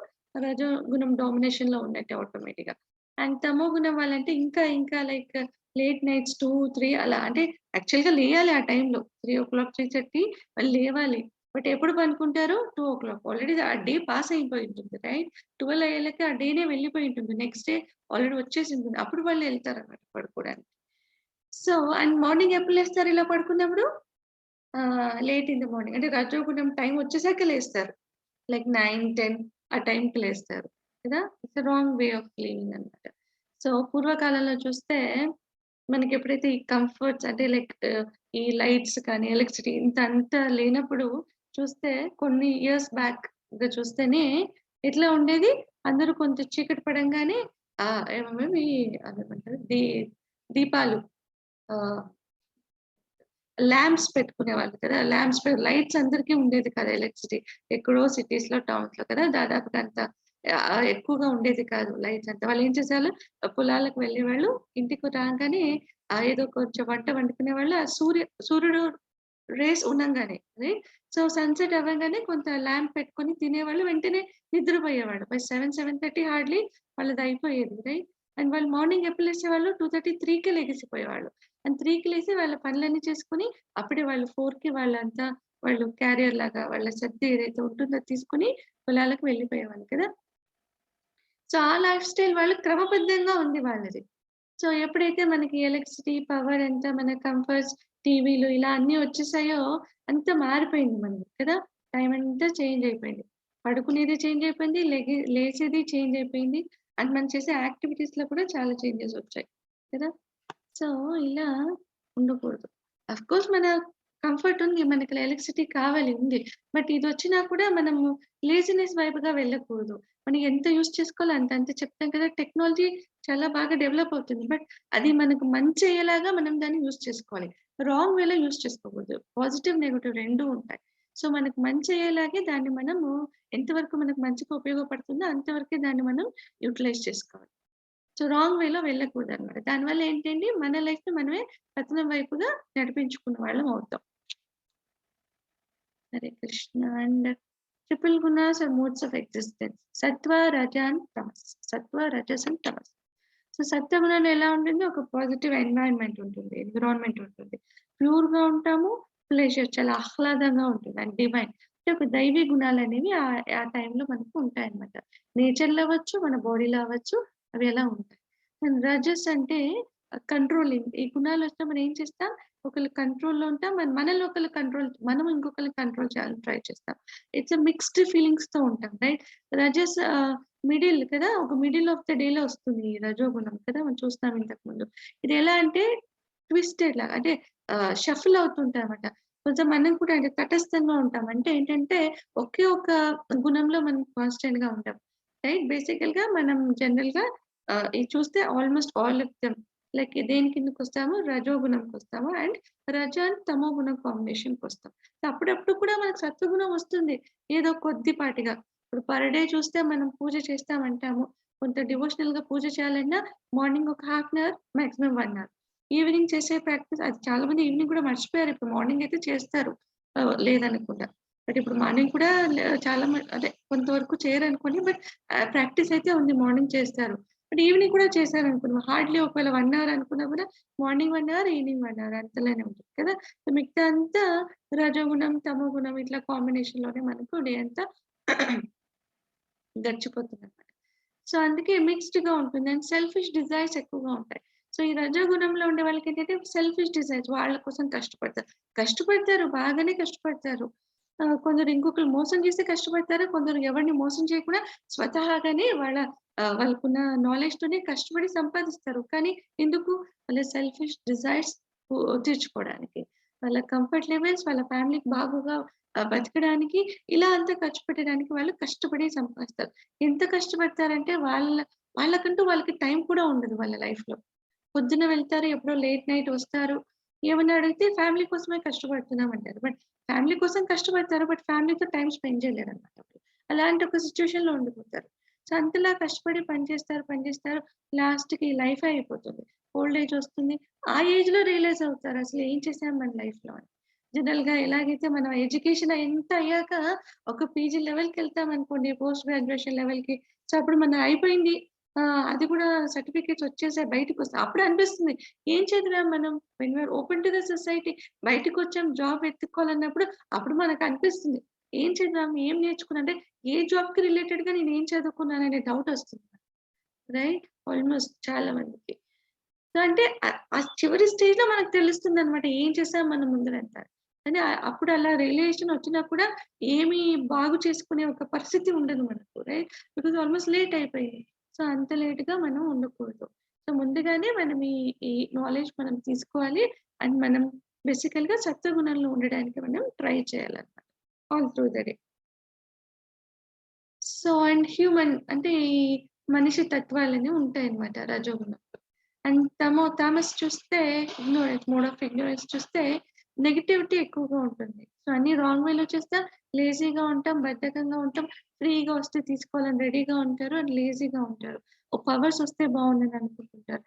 రజోగుణం డామినేషన్‌లో ఉన్నట్టే ఆటోమేటిక్‌గా. అండ్ తమోగుణం వాళ్ళంటే ఇంకా లైక్ లేట్ నైట్స్ 2, 3 అలా అంటే యాక్చువల్‌గా లేయాలి ఆ టైంలో 3:00, 3:30 వాళ్ళు లేవాలి. బట్ ఎప్పుడు పనుకుంటారు? 2:00 ఆల్రెడీ ఆ డే పాస్ అయిపోయి ఉంటుంది రైట్? 12 అయ్యేలకి ఆ డేనే వెళ్ళిపోయి ఉంటుంది. నెక్స్ట్ డే ఆల్రెడీ వచ్చేసింటుంది. అప్పుడు వాళ్ళు ఎళ్తారన్నమాట పడుకోవడానికి. సో, అండ్ మార్నింగ్ ఎప్పుడు లేస్తారు ఇలా పడుకున్నప్పుడు? Late in the morning. అంటే రజోగుణం టైమ్ వచ్చేసాక లేస్తారు. లైక్ 9, 10 ఆ టైంకి లేస్తారు. కదా! It's a wrong way of living అన్నమాట. సో, పూర్వకాలంలో చూస్తే మనకెప్పుడైతే ఈ కంఫర్ట్స్ అంటే లైక్ ఈ లైట్స్ కానీ, ఎలక్ట్రిసిటీ అంతా లేనప్పుడు చూస్తే కొన్ని ఇయర్స్ బ్యాక్‌గా చూస్తేనే ఎట్లా ఉండేది? అందరూ కొంచెం చీకటి పడంగానే ఏమేమి అదేమంటారు దీపాలు ఆహ్ ల్యాంప్స్ పెట్టుకునేవాళ్ళు కదా! లైట్స్ అందరికీ ఉండేది కాదు ఎలక్ట్రిసిటీ. ఎక్కడో సిటీస్‌లో, టౌన్స్‌లో కదా! దాదాపుగా అంత ఎక్కువగా ఉండేది కాదు లైట్స్ అంతా. వాళ్ళేం చేసేవాళ్ళు పొలాలకు వెళ్ళేవాళ్ళు. ఇంటికి రాగానే ఏదో కొంచెం వంట వండుకునేవాళ్ళు. సూర్యుడు రేస్ ఉండంగానే రైట్. సో, సన్‌సెట్ అవ్వంగానే కొంత ల్యాంప్ పెట్టుకొని తినేవాళ్ళు. వెంటనే నిద్రపోయేవాళ్ళు. బై 7, 7:30 హార్డ్‌లీ వాళ్ళది అయిపోయేది రైట్. అండ్ వాళ్ళు మార్నింగ్ ఎప్పుడు లేసేవాళ్ళు 2:30, 3కే లెగిసిపోయేవాళ్ళు. అండ్ 3కి లేసి వాళ్ళ పనులన్నీ చేసుకొని అప్పుడే వాళ్ళు 4కి వాళ్ళు క్యారియర్ లాగా వాళ్ళ సద్ది ఏదైతే ఉంటుందో అది తీసుకొని పొలాలకు వెళ్ళిపోయేవాళ్ళు కదా! సో, ఆ లైఫ్ స్టైల్ వాళ్ళు క్రమబద్ధంగా ఉంది వాళ్ళది. సో, ఎప్పుడైతే మనకి ఎలక్ట్రిసిటీ, పవర్ అంతా మన కంఫర్ట్స్ టీవీలు ఇలా అన్నీ వచ్చేసాయో అంతా మారిపోయింది మనది కదా! టైం అంతా చేంజ్ అయిపోయింది. పడుకునేది చేంజ్ అయిపోయింది. లేచేది చేంజ్ అయిపోయింది. అండ్ మనం చేసే యాక్టివిటీస్‌లో కూడా చాలా చేంజెస్ వచ్చాయి కదా! సో, ఇలా ఉండకూడదు. అఫ్‌కోర్స్ మన కంఫర్ట్ ఉంది. మనకి ఎలక్ట్రిసిటీ కావాలి ఉంది. బట్ ఇదొచ్చినా కూడా మనము లేజినెస్ వైపుగా వెళ్ళకూడదు. మనం ఎంత యూజ్ చేసుకోవాలో అంత. అంతే చెప్తాం కదా! టెక్నాలజీ చాలా బాగా డెవలప్ అవుతుంది. బట్ అది మనకు మంచి అయ్యేలాగా మనం దాన్ని యూజ్ చేసుకోవాలి. రాంగ్ వేలో యూజ్ చేసుకోకూడదు. పాజిటివ్, నెగెటివ్ 2 ఉంటాయి. సో, మనకు మంచి అయ్యేలాగే దాన్ని మనము ఎంతవరకు మనకు మంచిగా ఉపయోగపడుతుందో అంతవరకే దాన్ని మనం యుటిలైజ్ చేసుకోవాలి. సో, రాంగ్ వేలో వెళ్ళకూడదనమాట. దానివల్ల ఏంటంటే మన లైఫ్‌ని మనమే పతనం వైపుగా నడిపించుకున్న వాళ్ళం అవుతాం. హరే కృష్ణ. అండ్ ట్రిపుల్ గుణాస్ ఆర్ మోడ్స్ ఆఫ్ ఎగ్జిస్టెన్స్. సత్వ, రజ అండ్ తమస్. సత్వ, రజస్ అండ్ తమస్. సో, సత్వగుణంలో ఎలా ఉంటుంది? ఒక పాజిటివ్ ఎన్విరాన్మెంట్ ఉంటుంది. ప్యూర్‌గా ఉంటాము. ప్లెజర్ చాలా ఆహ్లాదంగా ఉంటుంది. అండ్ డివైన్ అంటే ఒక దైవీ గుణాలనేవి ఆ టైంలో మనకు ఉంటాయన్నమాట. నేచర్‌లో అవ్వచ్చు, మన బాడీలో అవ్వచ్చు, అవి ఎలా ఉంటాయి. అండ్ రజస్ అంటే కంట్రోలింగ్. ఈ గుణాలొస్తే మనం ఏం చేస్తాం? ఒకళ్ళ కంట్రోల్‌లో ఉంటాం. మనల్ని ఒకళ్ళు మనం ఇంకొకళ్ళని కంట్రోల్ చేయాలని ట్రై చేస్తాం. ఇట్స్ మిక్స్డ్ ఫీలింగ్స్‌తో ఉంటాం. రైట్? రజస్ మిడిల్ కదా! ఒక మిడిల్ ఆఫ్ ద డేలో వస్తుంది ఈ రజోగుణం కదా! మనం చూస్తాం ఇంతకుముందు. ఇది ఎలా అంటే ట్విస్టెడ్ లాగా అంటే షఫుల్ అవుతుంటాయన్నమాట. కొంచెం మనం కూడా అంటే తటస్థంగా ఉంటాం. అంటే ఏంటంటే ఒకే ఒక గుణంలో మనం కాన్స్టెంట్‌గా ఉంటాం. రైట్? బేసికల్‌గా మనం జనరల్‌గా ఇది చూస్తే almost all of them like దేని కిందకొస్తాము? రజోగుణంకొస్తాము. అండ్ రజ అండ్ తమో గుణం కాంబినేషన్‌కొస్తాం. అప్పుడప్పుడు కూడా మనకు సత్వగుణం వస్తుంది. ఏదో కొద్దిపాటిగా. ఇప్పుడు పర్ డే చూస్తే మనం పూజ చేస్తామంటాము. కొంత డివోషనల్‌గా పూజ చేయాలన్నా మార్నింగ్ ఒక half an hour, maximum 1 hour. Evening చేసే ప్రాక్టీస్ అది చాలా మంది ఈవినింగ్ కూడా మర్చిపోయారు. ఇప్పుడు మార్నింగ్ అయితే చేస్తారు. లేదనకుండా. బట్ ఇప్పుడు మార్నింగ్ కూడా చాలా అదే కొంతవరకు చేయరనుకోండి. బట్ ప్రాక్టీస్ అయితే ఉంది. మార్నింగ్ చేస్తారు. బట్ ఈవినింగ్ కూడా చేశారనుకున్నాం. హార్డ్‌లీ ఒకవేళ 1 అవర్ అనుకున్నా కూడా మార్నింగ్ 1 అవర్, ఈవినింగ్ 1 అవర్ అంతలోనే ఉంటుంది కదా! సో, మిగతా అంతా రజోగుణం, తమోగుణం ఇట్లా కాంబినేషన్‌లోనే మనకు డే అంతా గడిచిపోతుందన్నమాట. సో, అందుకే మిక్స్డ్‌గా ఉంటుంది. అండ్ సెల్ఫిష్ డిజైర్స్ ఎక్కువగా ఉంటాయి. సో, ఈ రజోగుణంలో ఉండే వాళ్ళకేంటంటే సెల్ఫిష్ డిజైర్స్ వాళ్ళ కోసం కష్టపడతారు. బాగానే కష్టపడతారు. కొందరు ఇంకొకళ్ళు మోసం చేసి కష్టపడతారు. కొందరు ఎవరిని మోసం చేయకుండా స్వతహాగానే వాళ్ళకున్న నాలెడ్జ్‌తోనే కష్టపడి సంపాదిస్తారు. కానీ ఎందుకు? వాళ్ళ సెల్ఫిష్ డిజైర్స్ తీర్చుకోవడానికి. వాళ్ళ కంఫర్ట్ లెవెల్స్, వాళ్ళ ఫ్యామిలీకి బాగుగా బతకడానికి ఇలా అంతా ఖర్చు పెట్టడానికి వాళ్ళు కష్టపడి సంపాదిస్తారు. ఎంత కష్టపడతారంటే వాళ్ళకంటూ వాళ్ళకి టైం కూడా ఉండదు వాళ్ళ లైఫ్‌లో. పొద్దున్న వెళ్తారు, ఎప్పుడో లేట్ నైట్ వస్తారు. ఏమన్నా అడిగితే ఫ్యామిలీ కోసమే కష్టపడుతున్నాం అంటారు. బట్ ఫ్యామిలీ కోసం కష్టపడతారు. బట్ ఫ్యామిలీతో టైమ్ స్పెండ్ చేయలేరన్నమాట అప్పుడు. అలాంటి ఒక సిట్యుయేషన్‌లో ఉండిపోతారు. సో, అంతలా కష్టపడి పని చేస్తారు. లాస్ట్‌కి లైఫే అయిపోతుంది. ఓల్డ్ ఏజ్ వస్తుంది. ఆ ఏజ్‌లో రియలైజ్ అవుతారు అసలు ఏం చేసాం మన లైఫ్‌లో అని. జనరల్‌గా ఎలాగైతే మనం ఎడ్యుకేషన్ ఎంత అయ్యాక ఒక పీజీ లెవెల్‌కెళ్తామనుకోండి పోస్ట్ గ్రాడ్యుయేషన్ లెవెల్‌కి. సో, అప్పుడు అయిపోయింది. అది కూడా సర్టిఫికేట్స్ వచ్చేసాయి బయటికొస్తాయి. అప్పుడు అనిపిస్తుంది ఏం చదివాం మనం? When we are open to the society బయటికొచ్చాం జాబ్ వెతుక్కోవాలన్నప్పుడు అప్పుడు మనకనిపిస్తుంది. ఏం చదివాం? ఏం నేర్చుకున్నా? అంటే ఏ జాబ్‌కి రిలేటెడ్‌గా నేనేం చదువుకున్నాననే డౌట్ వస్తుంది. రైట్? ఆల్‌మోస్ట్ చాలా మందికి. సో, అంటే ఆ చివరి స్టేజ్‌లో మనకు తెలుస్తుందనమాట. ఏం చేసాం మనం ముందరంత. కానీ అప్పుడు అలా రియలైజేషన్ వచ్చినా కూడా ఏమి బాగు చేసుకునే ఒక పరిస్థితి ఉండదు మనకు. రైట్? బికాజ్ ఆల్‌మోస్ట్ లేట్ అయిపోయింది. సో, అంత లేట్‌గా మనం ఉండకూడదు. సో, ముందుగానే మనం ఈ నాలెడ్జ్ మనం తీసుకోవాలి. అండ్ మనం బేసికల్‌గా సత్వగుణంలో ఉండడానికి మనం ట్రై చేయాలన్నమాట. All through the day. So, and human అంటే ఈ మనిషి తత్వాలనేవి ఉంటాయన్నమాట రజోగుణంలో. అండ్ తామస్ చూస్తే మోడ్ ఆఫ్ ఇగ్నోరెన్స్ చూస్తే నెగటివిటీ ఎక్కువగా ఉంటుంది. సో, అన్ని రాంగ్ వేలో చేస్తే లేజీగా ఉంటాం, బద్ధకంగా ఉంటాం, ఫ్రీగా వస్తే తీసుకోవాలని రెడీగా ఉంటారు. అండ్ లేజీగా ఉంటారు. పవర్స్ వస్తే బాగుండని అనుకుంటుంటారు.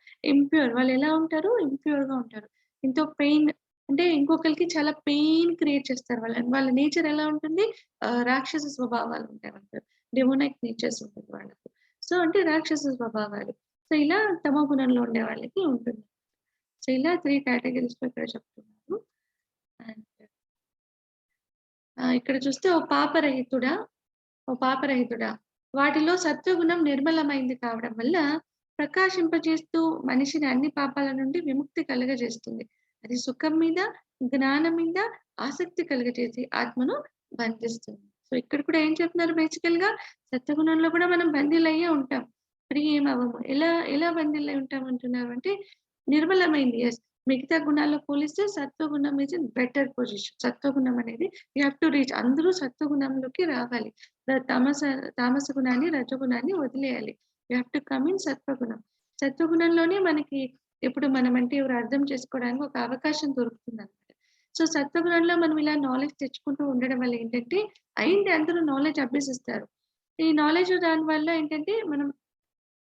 వాళ్ళు ఎలా ఉంటారు? ఇంప్యూర్‌గా ఉంటారు. ఎంతో పెయిన్ అంటే ఇంకొకళ్ళకి చాలా పెయిన్ క్రియేట్ చేస్తారు వాళ్ళని. వాళ్ళ నేచర్ ఎలా ఉంటుంది? రాక్షస స్వభావాలు ఉంటాయి వాళ్ళకి. డెమోనిక్ నేచర్స్ ఉంటుంది వాళ్ళకి. సో, అంటే రాక్షస స్వభావాలు. సో, ఇలా తమో గుణంలో ఉండే వాళ్ళకి ఉంటుంది. సో, ఇలా 3 కేటగరీస్‌లో ఇక్కడ చెప్తున్నారు. అండ్ ఇక్కడ చూస్తే ఓ పాపరహితుడా వాటిలో సత్వగుణం నిర్మలమైంది కావడం వల్ల ప్రకాశింపజేస్తూ మనిషిని అన్ని పాపాల నుండి విముక్తి కలుగజేస్తుంది. అది సుఖం మీద, జ్ఞానం మీద ఆసక్తి కలుగజేసి ఆత్మను బంధిస్తుంది. సో ఇక్కడ కూడా ఏం చెప్తున్నారు బేసికల్ గా, సత్వగుణంలో కూడా మనం బందీలయ్యే ఉంటాం, ఫ్రీ ఏం అవ్వము. ఎలా బందీలై ఉంటాం అంటున్నారు అంటే, నిర్మలమైంది. ఎస్, మిగతా గుణాల్లో పోలిస్తే సత్వగుణం ఇస్ ఇన్ బెటర్ పొజిషన్. సత్వగుణం అనేది యూ హ్యావ్ టు రీచ్. అందరూ సత్వగుణంలోకి రావాలి. తామస గుణాన్ని, రజగుణాన్ని వదిలేయాలి. You have to come in సత్వగుణం. సత్వగుణంలోనే మనకి ఇప్పుడు మనం అంటే ఎవరు అర్థం చేసుకోవడానికి ఒక అవకాశం దొరుకుతుంది అనమాట. సో సత్వగుణంలో మనం ఇలా నాలెడ్జ్ తెచ్చుకుంటూ ఉండడం వల్ల ఏంటంటే, అయింది అందరూ నాలెడ్జ్ అభ్యసిస్తారు. ఈ నాలెడ్జ్ దాని వల్ల ఏంటంటే మనం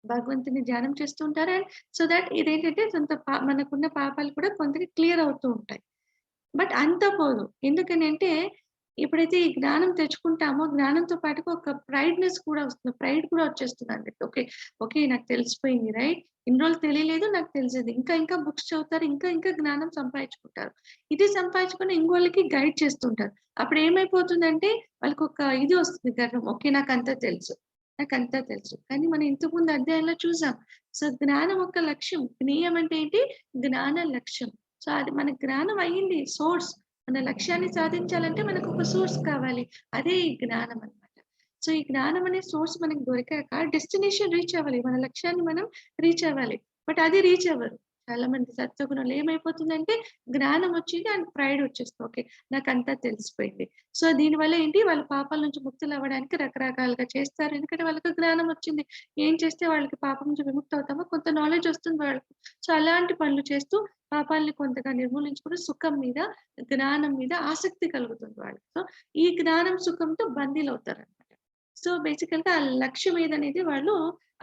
భగవంతుని ధ్యానం చేస్తూ ఉంటారు. అండ్ సో దట్ ఇదేంటంటే మనకున్న పాపాలు కూడా కొంతకి క్లియర్ అవుతూ ఉంటాయి. బట్ అంతా పోదు. ఎందుకని అంటే, ఎప్పుడైతే ఈ జ్ఞానం తెచ్చుకుంటామో, జ్ఞానంతో పాటుగా ఒక ప్రైడ్‌నెస్ కూడా వస్తుంది. ప్రైడ్ కూడా వచ్చేస్తుందన్నట్టు. ఓకే. నాకు తెలిసిపోయింది రైట్. ఇన్ని రోజులు తెలియలేదు, నాకు తెలిసేది. ఇంకా బుక్స్ చదువుతారు. ఇంకా జ్ఞానం సంపాదించుకుంటారు. ఇది సంపాదించుకొని ఇంకోళ్ళకి గైడ్ చేస్తుంటారు. అప్పుడు ఏమైపోతుందంటే, వాళ్ళకొక ఇది వస్తుంది గర్వం. ఓకే. నాకంతా తెలుసు. కానీ మనం ఇంతకుముందు అధ్యాయంలో చూసాం. సో జ్ఞానం ఒక లక్ష్యం. జ్ఞేయం అంటే ఏంటి? జ్ఞాన లక్ష్యం. సో అది మన జ్ఞానం అయ్యింది సోర్స్. మన లక్ష్యాన్ని సాధించాలంటే మనకు ఒక సోర్స్ కావాలి. అదే ఈ జ్ఞానం అన్నమాట. సో ఈ జ్ఞానం అనే సోర్స్ మనకు దొరికాక డెస్టినేషన్ రీచ్ అవ్వాలి. మన లక్ష్యాన్ని మనం రీచ్ అవ్వాలి. బట్ అది రీచ్ అవ్వరు. చాలా మంది సత్వగుణంలో ఏమైపోతుందంటే, జ్ఞానం వచ్చింది అండ్ ప్రైడ్ వచ్చేస్తుంది. ఓకే. నాకంతా తెలిసిపోయింది. సో దీనివల్ల ఏంటి, వాళ్ళ పాపాల నుంచి ముక్తులు అవ్వడానికి రకరకాలుగా చేస్తారు. ఎందుకంటే వాళ్ళకి జ్ఞానం వచ్చింది. ఏం చేస్తే వాళ్ళకి పాపం నుంచి విముక్తి అవుతామో కొంత నాలెడ్జ్ వస్తుంది వాళ్ళకి. సో అలాంటి పనులు చేస్తూ పాపాలని కొంతగా నిర్మూలించుకుని సుఖం మీద, జ్ఞానం మీద ఆసక్తి కలుగుతుంది వాళ్ళకి. సో ఈ జ్ఞానం సుఖంతో బందీలవుతారనమాట. సో బేసికల్‌గా ఆ లక్ష్యం ఏదనేది వాళ్ళు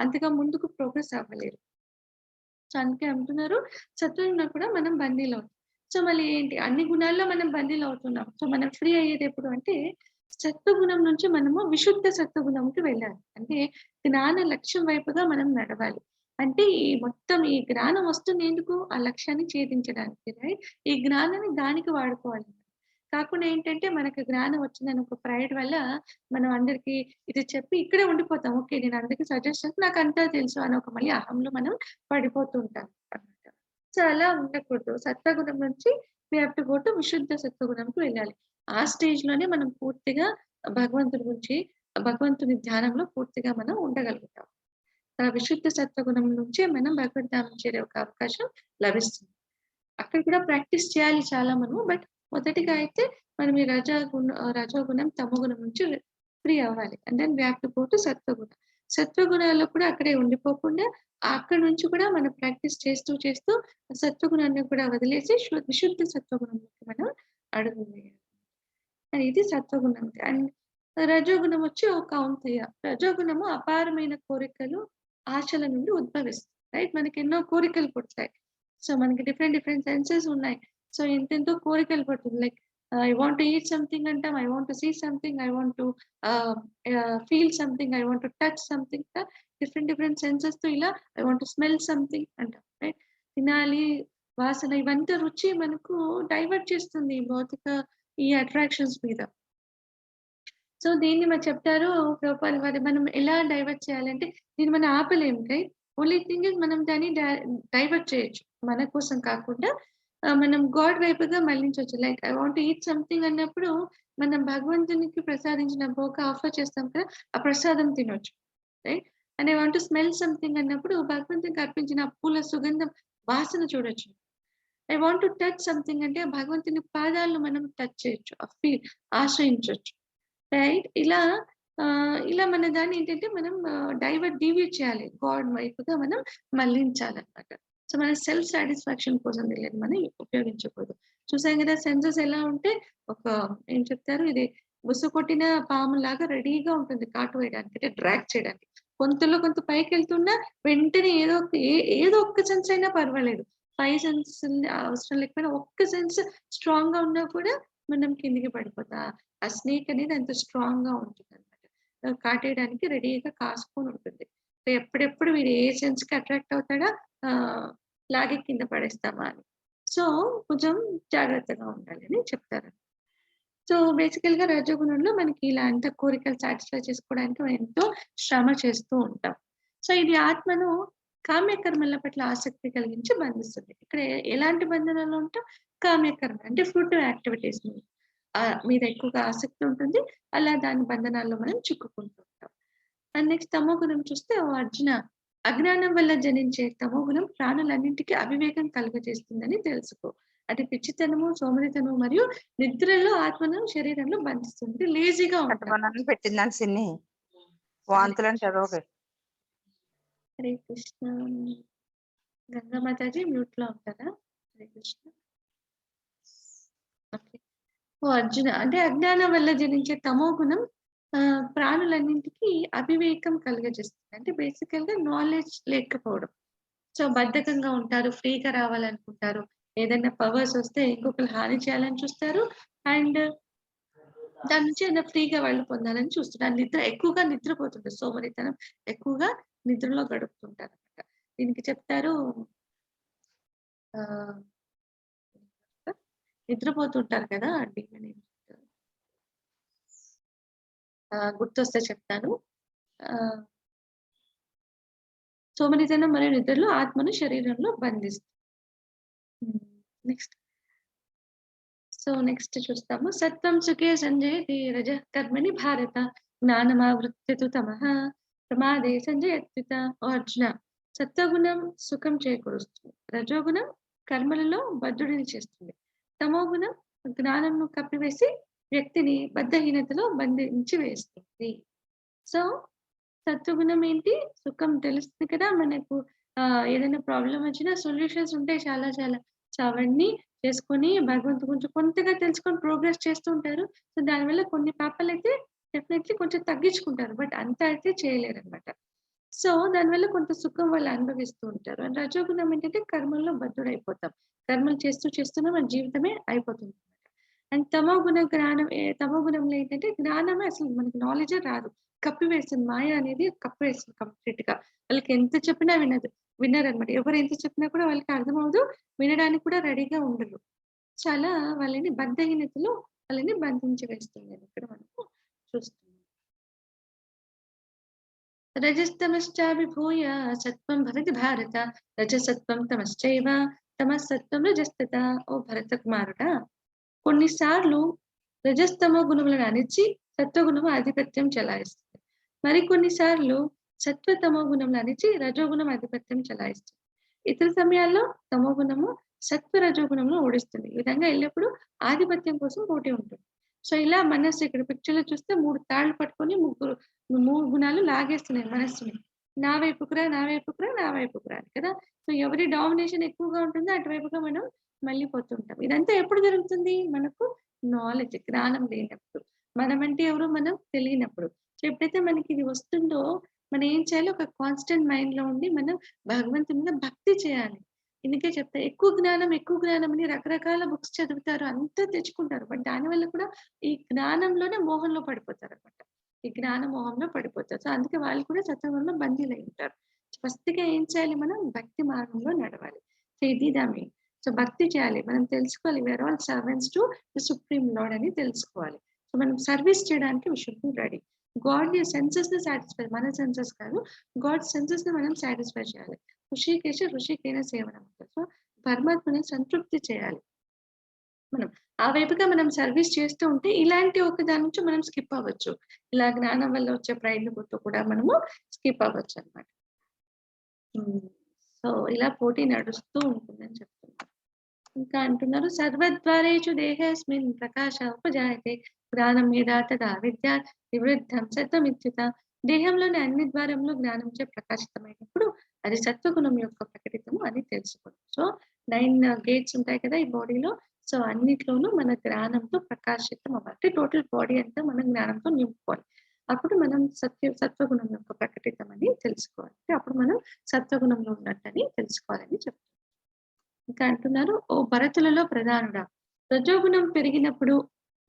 అంతగా ముందుకు ప్రోగ్రెస్ అవ్వలేరు. సో అందుకే అంటున్నారు, సత్వగుణంలో కూడా మనం బందీలవుతాం. సో మళ్ళీ ఏంటి, అన్ని గుణాల్లో మనం బందీలవుతున్నాం. సో మనం ఫ్రీ అయ్యేది ఎప్పుడు అంటే, సత్వగుణం నుంచి మనము విశుద్ధ సత్వగుణంకి వెళ్ళాలి. అంటే జ్ఞాన లక్ష్యం వైపుగా మనం నడవాలి. అంటే ఈ జ్ఞానం వస్తుంది ఎందుకు? ఆ లక్ష్యాన్ని ఛేదించడానికి రైట్. ఈ జ్ఞానాన్ని దానికి వాడుకోవాలి. కాకుండా ఏంటంటే, మనకు జ్ఞానం వచ్చిందని ఒక ప్రైడ్ వల్ల మనం అందరికి ఇది చెప్పి ఇక్కడే ఉండిపోతాం. ఓకే. నేను అందరికి సజెస్ట్ చేస్తే నాకంతా తెలుసు అని ఒక మళ్ళీ అహంలో మనం పడిపోతూ ఉంటాం అన్నమాట. సో అలా ఉండకూడదు. సత్వగుణం నుంచి we have to go to విశుద్ధ సత్వగుణంకి వెళ్ళాలి. ఆ స్టేజ్‌లోనే మనం పూర్తిగా భగవంతుడి గురించి, భగవంతుని ధ్యానంలో పూర్తిగా మనం ఉండగలుగుతాం. ఆ విశుద్ధ సత్వగుణం నుంచే మనం భగవద్ధామం చేరే ఒక అవకాశం లభిస్తుంది. అక్కడ కూడా ప్రాక్టీస్ చేయాలి చాలా మనము. బట్ మొదటిగా అయితే మనం ఈ రజోగుణం, తమోగుణం నుంచి ఫ్రీ అవ్వాలి. And then we have to go to సత్వగుణం. సత్వగుణాల్లో కూడా అక్కడే ఉండిపోకుండా అక్కడి నుంచి కూడా మనం ప్రాక్టీస్ చేస్తూ సత్వగుణాన్ని కూడా వదిలేసి విశుద్ధ సత్వగుణంలోకి మనం అడుగు వేయాలి. ఇది సత్వగుణం. అండ్ రజోగుణం వచ్చి ఒక ఔంతయ. రజోగుణము అపారమైన కోరికలు, ఆశల నుండి ఉద్భవిస్తుంది. రైట్. మనకి ఎన్నో కోరికలు పుడతాయి. సో మనకి డిఫరెంట్ సెన్సెస్ ఉన్నాయి. సో ఎంతెంతో కోరికలు పడుతుంది. Like I want to eat something అంటాం. I want to see something. I want to feel something. I want to touch something. Different senses తో ఇలా I want to smell something అంటాం. రైట్. తినాలి, వాసన ఇవంతా రుచి మనకు డైవర్ట్ చేస్తుంది ఈ భౌతిక ఈ అట్రాక్షన్స్ మీద. సో దీన్ని మరి చెప్తారు ప్రభుపాదుల వారు, మనం ఎలా డైవర్ట్ చేయాలంటే, దీన్ని మనం ఆపలేము రైట్. ఓన్లీ థింగ్ ఇస్ మనం దాన్ని డైవర్ట్ చేయొచ్చు. మన కోసం కాకుండా మనం గాడ్ వైపుగా మళ్ళించొచ్చు. Like I want to eat something అన్నప్పుడు మనం భగవంతునికి ప్రసాదించిన భోగ ఆఫర్ చేస్తాం కదా, ఆ ప్రసాదం తినొచ్చు right. And I want to smell something అన్నప్పుడు భగవంతునికి అర్పించిన పూల సుగంధం వాసన చూడొచ్చు. I want to touch something అంటే భగవంతుని పాదాలను మనం టచ్ చేయొచ్చు, ఆశ్రయించొచ్చు రైట్. ఇలా మన దాన్ని ఏంటంటే మనం డీవియేట్ చేయాలి. గాడ్ వైపుగా మనం మళ్ళించాలన్నమాట. సో మన సెల్ఫ్ సాటిస్ఫాక్షన్ కోసం తెలియదు మనం ఉపయోగించకూడదు. చూసాం కదా సెన్సెస్ ఎలా ఉంటే, ఏం చెప్తారు, ఇది బుస కొట్టిన పాములాగా రెడీగా ఉంటుంది కాటు వేయడానికి, అంటే డ్రాగ్ చేయడానికి. కొంత పైకి వెళ్తున్నా వెంటనే ఏదో ఒక్క సెన్స్ అయినా పర్వాలేదు. 5 సెన్స్ అవసరం లేకపోయినా ఒక్క సెన్స్ స్ట్రాంగ్ గా ఉన్నా కూడా మనం కిందికి పడిపోతా. ఆ స్నేక్ అనేది అంత స్ట్రాంగ్ గా ఉంటుంది అనమాట. కాటేయడానికి రెడీగా కాసుకొని ఉంటుంది. ఎప్పుడెప్పుడు వీడు ఏ సెన్స్ కి అట్రాక్ట్ అవుతాడా లాగే కింద పడేస్తామా అని. సో కొంచెం జాగ్రత్తగా ఉండాలి అని చెప్తారు. సో బేసికల్ గా రజోగుణంలో మనకి ఇలా అంత కోరికలు సాటిస్ఫై చేసుకోవడానికి మనం ఎంతో శ్రమ చేస్తూ ఉంటాం. సో ఇది ఆత్మను కామ్యకర్మల పట్ల ఆసక్తి కలిగించి బంధిస్తుంది. ఇక్కడ ఎలాంటి బంధనాలు ఉంటాం? కామ్యకర్మ అంటే ఫ్రూటివ్ యాక్టివిటీస్ మీద ఎక్కువగా ఆసక్తి ఉంటుంది. అలా దాని బంధనాల్లో మనం చిక్కుకుంటూ ఉంటాం. అండ్ నెక్స్ట్ తమో గుణం చూస్తే, ఓ అర్జున, అజ్ఞానం వల్ల జనించే తమో గుణం ప్రాణులన్నింటికీ అవివేకం కలుగజేస్తుందని తెలుసుకో. అది పిచ్చితనము, సోమరితనము మరియు నిద్రలో ఆత్మను శరీరంలో బంధిస్తుంది. లేజీగా ఉంటాం. కట్టబొమ్మని పెట్టిందని సిన్ని వాంతులని చదవకే. హరే కృష్ణ. గంగా మాతాజీ మ్యూట్ లో ఉంటారా? హరే కృష్ణ. ఓకే. ఓ అర్జున, అంటే అజ్ఞానం వల్ల జనించే తమో గుణం ప్రాణులన్నింటికి అవివేకం కలుగజేస్తుంది. అంటే బేసికల్ గా నాలెడ్జ్ లేకపోవడం. సో బద్ధకంగా ఉంటారు, ఫ్రీగా రావాలనుకుంటారు. ఏదైనా పవర్స్ వస్తే ఇంకొకరు హాని చేయాలని చూస్తారు. అండ్ దాని నుంచి ఏదైనా ఫ్రీగా వాళ్ళు పొందాలని చూస్తున్నారు. నిద్ర ఎక్కువగా నిద్రపోతుంటారు. సోమరితనం ఎక్కువగా నిద్రలో గడుపుతుంటారు అనమాట. దీనికి చెప్తారు ఆ నిద్రపోతుంటారు కదా అండి. గుర్తొస్తే చెప్తాను. సోమరితనం మరియు నిద్రలో ఆత్మను శరీరంలో బంధిస్తుంది. నెక్స్ట్ నెక్స్ట్ చూస్తాము. సత్వం సుఖే సంజయతి రజ కర్మణి భారత జ్ఞానమావృత్యతు తమః ప్రమాదే సంజయత్యుత. ఓ అర్జున, సత్వగుణం సుఖం చేకూరుస్తుంది. రజోగుణం కర్మలలో బద్ధుడిని చేస్తుంది. తమోగుణం జ్ఞానంను కప్పివేసి వ్యక్తిని బద్ధహీనతలో బంధించి వేస్తుంది. సో సత్వగుణం ఏంటి? సుఖం తెలుస్తుంది కదా మనకు. ఏదైనా ప్రాబ్లం వచ్చినా సొల్యూషన్స్ ఉంటాయి చాలా చాలా. సో అవన్నీ చేసుకొని భగవంతుడు కొంచెం కొంతగా తెలుసుకొని ప్రోగ్రెస్ చేస్తూ ఉంటారు. సో దానివల్ల కొన్ని పాపాలు అయితే డెఫినెట్లీ కొంచెం తగ్గించుకుంటారు. బట్ అంత అయితే చేయలేరు అనమాట. సో దానివల్ల కొంత సుఖం వాళ్ళు అనుభవిస్తూ ఉంటారు. అండ్ రజోగుణం ఏంటంటే కర్మల్లో బద్ధుడైపోతాం. కర్మలు చేస్తూ చేస్తూనే మన జీవితమే అయిపోతుంది. అండ్ తమో గుణంలో ఏంటంటే జ్ఞానమే అసలు మనకి నాలెడ్జే రాదు. కప్పివేస్తుంది. మాయ అనేది కప్పివేస్తుంది కంప్లీట్ గా. వాళ్ళకి ఎంత చెప్పినా వినరు అనమాట. ఎవరు ఎంత చెప్పినా కూడా వాళ్ళకి అర్థమవదు, వినడానికి కూడా రెడీగా ఉండరు. చాలా వాళ్ళని బద్ధహీనతలో వాళ్ళని బంధించి వేస్తుంది అని ఇక్కడ మనము చూస్తున్నాం. రజస్తమశ్చాభిభూయ సత్వం భవతి భారత రజసత్వం తమశ్చైవ తమస్సత్వం రజస్తత. ఓ భరత కుమారుడా, కొన్నిసార్లు రజస్తమో గుణములను అణిచి సత్వగుణము ఆధిపత్యం చెలాయిస్తుంది. మరికొన్నిసార్లు సత్వతమో గుణములను అణిచి రజోగుణం ఆధిపత్యం చెలాయిస్తుంది. ఇతర సమయాల్లో తమో గుణము సత్వ రజోగుణంలో ఓడిస్తుంది. ఈ విధంగా ఎల్లప్పుడూ ఆధిపత్యం కోసం పోటీ ఉంటుంది. సో ఇలా మనస్సు ఇక్కడ పిక్చర్లో చూస్తే 3 తాళ్ళు పట్టుకొని 3 గుణాలు లాగేస్తున్నాయి మనస్సుని. నా వైపుకురా, నా వైపుకురా, నా వైపుకురా కదా. సో ఎవరి డామినేషన్ ఎక్కువగా ఉంటుందో అటువైపుగా మనం మళ్ళీ పోతుంటాం. ఇదంతా ఎప్పుడు జరుగుతుంది? మనకు నాలెడ్జ్, జ్ఞానం లేనప్పుడు. మనమంటే ఎవరో మనం తెలియనప్పుడు. సో ఎప్పుడైతే మనకి ఇది వస్తుందో మనం ఏం చేయాలి? ఒక కాన్స్టెంట్ మైండ్ లో ఉండి మనం భగవంతుని మీద భక్తి చేయాలి. ఇందుకే చెప్తా, ఎక్కువ జ్ఞానం అని రకరకాల బుక్స్ చదువుతారు, అంతా తెచ్చుకుంటారు. బట్ దానివల్ల కూడా ఈ జ్ఞానంలోనే మోహంలో పడిపోతారు అనమాట. ఈ జ్ఞాన మోహంలో పడిపోతారు. సో అందుకే వాళ్ళు కూడా సత్వంలో బందీలై ఉంటారు. ఫస్ట్ గా ఏం చేయాలి? మనం భక్తి మార్గంలో నడవాలి. సో ఇది దామి. సో భక్తి చేయాలి. మనం తెలుసుకోవాలి, we are all servants to the supreme lord అని తెలుసుకోవాలి. సో మనం సర్వీస్ చేయడానికి we should be ready. God senses ని సాటిస్ఫై, మన సెన్సెస్ కాదు, గాడ్ సెన్సెస్ ని మనం సాటిస్ఫై చేయాలి. ఋషికేన సేవనం. సో పరమాత్మని సంతృప్తి చేయాలి. మనం ఆ వైపుగా మనం సర్వీస్ చేస్తూ ఉంటే ఇలాంటి ఒక దాని నుంచి మనం స్కిప్ అవ్వచ్చు. ఇలా జ్ఞానం వల్ల వచ్చే ప్రయత్నంతో కూడా మనము స్కిప్ అవ్వచ్చు అనమాట. సో ఇలా పోటీ నడుస్తూ ఉంటుందని చెప్తున్నారు. ఇంకా అంటున్నారు, సర్వద్వారేషు దేహేస్మిన్ ప్రకాశ ఉపజాయతే జ్ఞానం మీద తదా విద్య నివృద్ధం సత్వమిత్యుత. దేహంలోని అన్ని ద్వారంలో జ్ఞానంచే ప్రకాశితమైనప్పుడు అది సత్వగుణం యొక్క ప్రకటితము అని తెలుసుకోండి. సో 9 గేట్స్ ఉంటాయి కదా ఈ బాడీలో. సో అన్నిట్లోనూ మన జ్ఞానంతో ప్రకాశితం అవ్వాలి. టోటల్ బాడీ అంతా మన జ్ఞానంతో నింపుకోవాలి. అప్పుడు మనం సత్వగుణం యొక్క ప్రకటితం అని తెలుసుకోవాలి. అప్పుడు మనం సత్వగుణంలో ఉన్నట్టని తెలుసుకోవాలని చెప్తారు. ఇంకా అంటున్నారు, ఓ భరతులలో ప్రధానుడా, రజోగుణం పెరిగినప్పుడు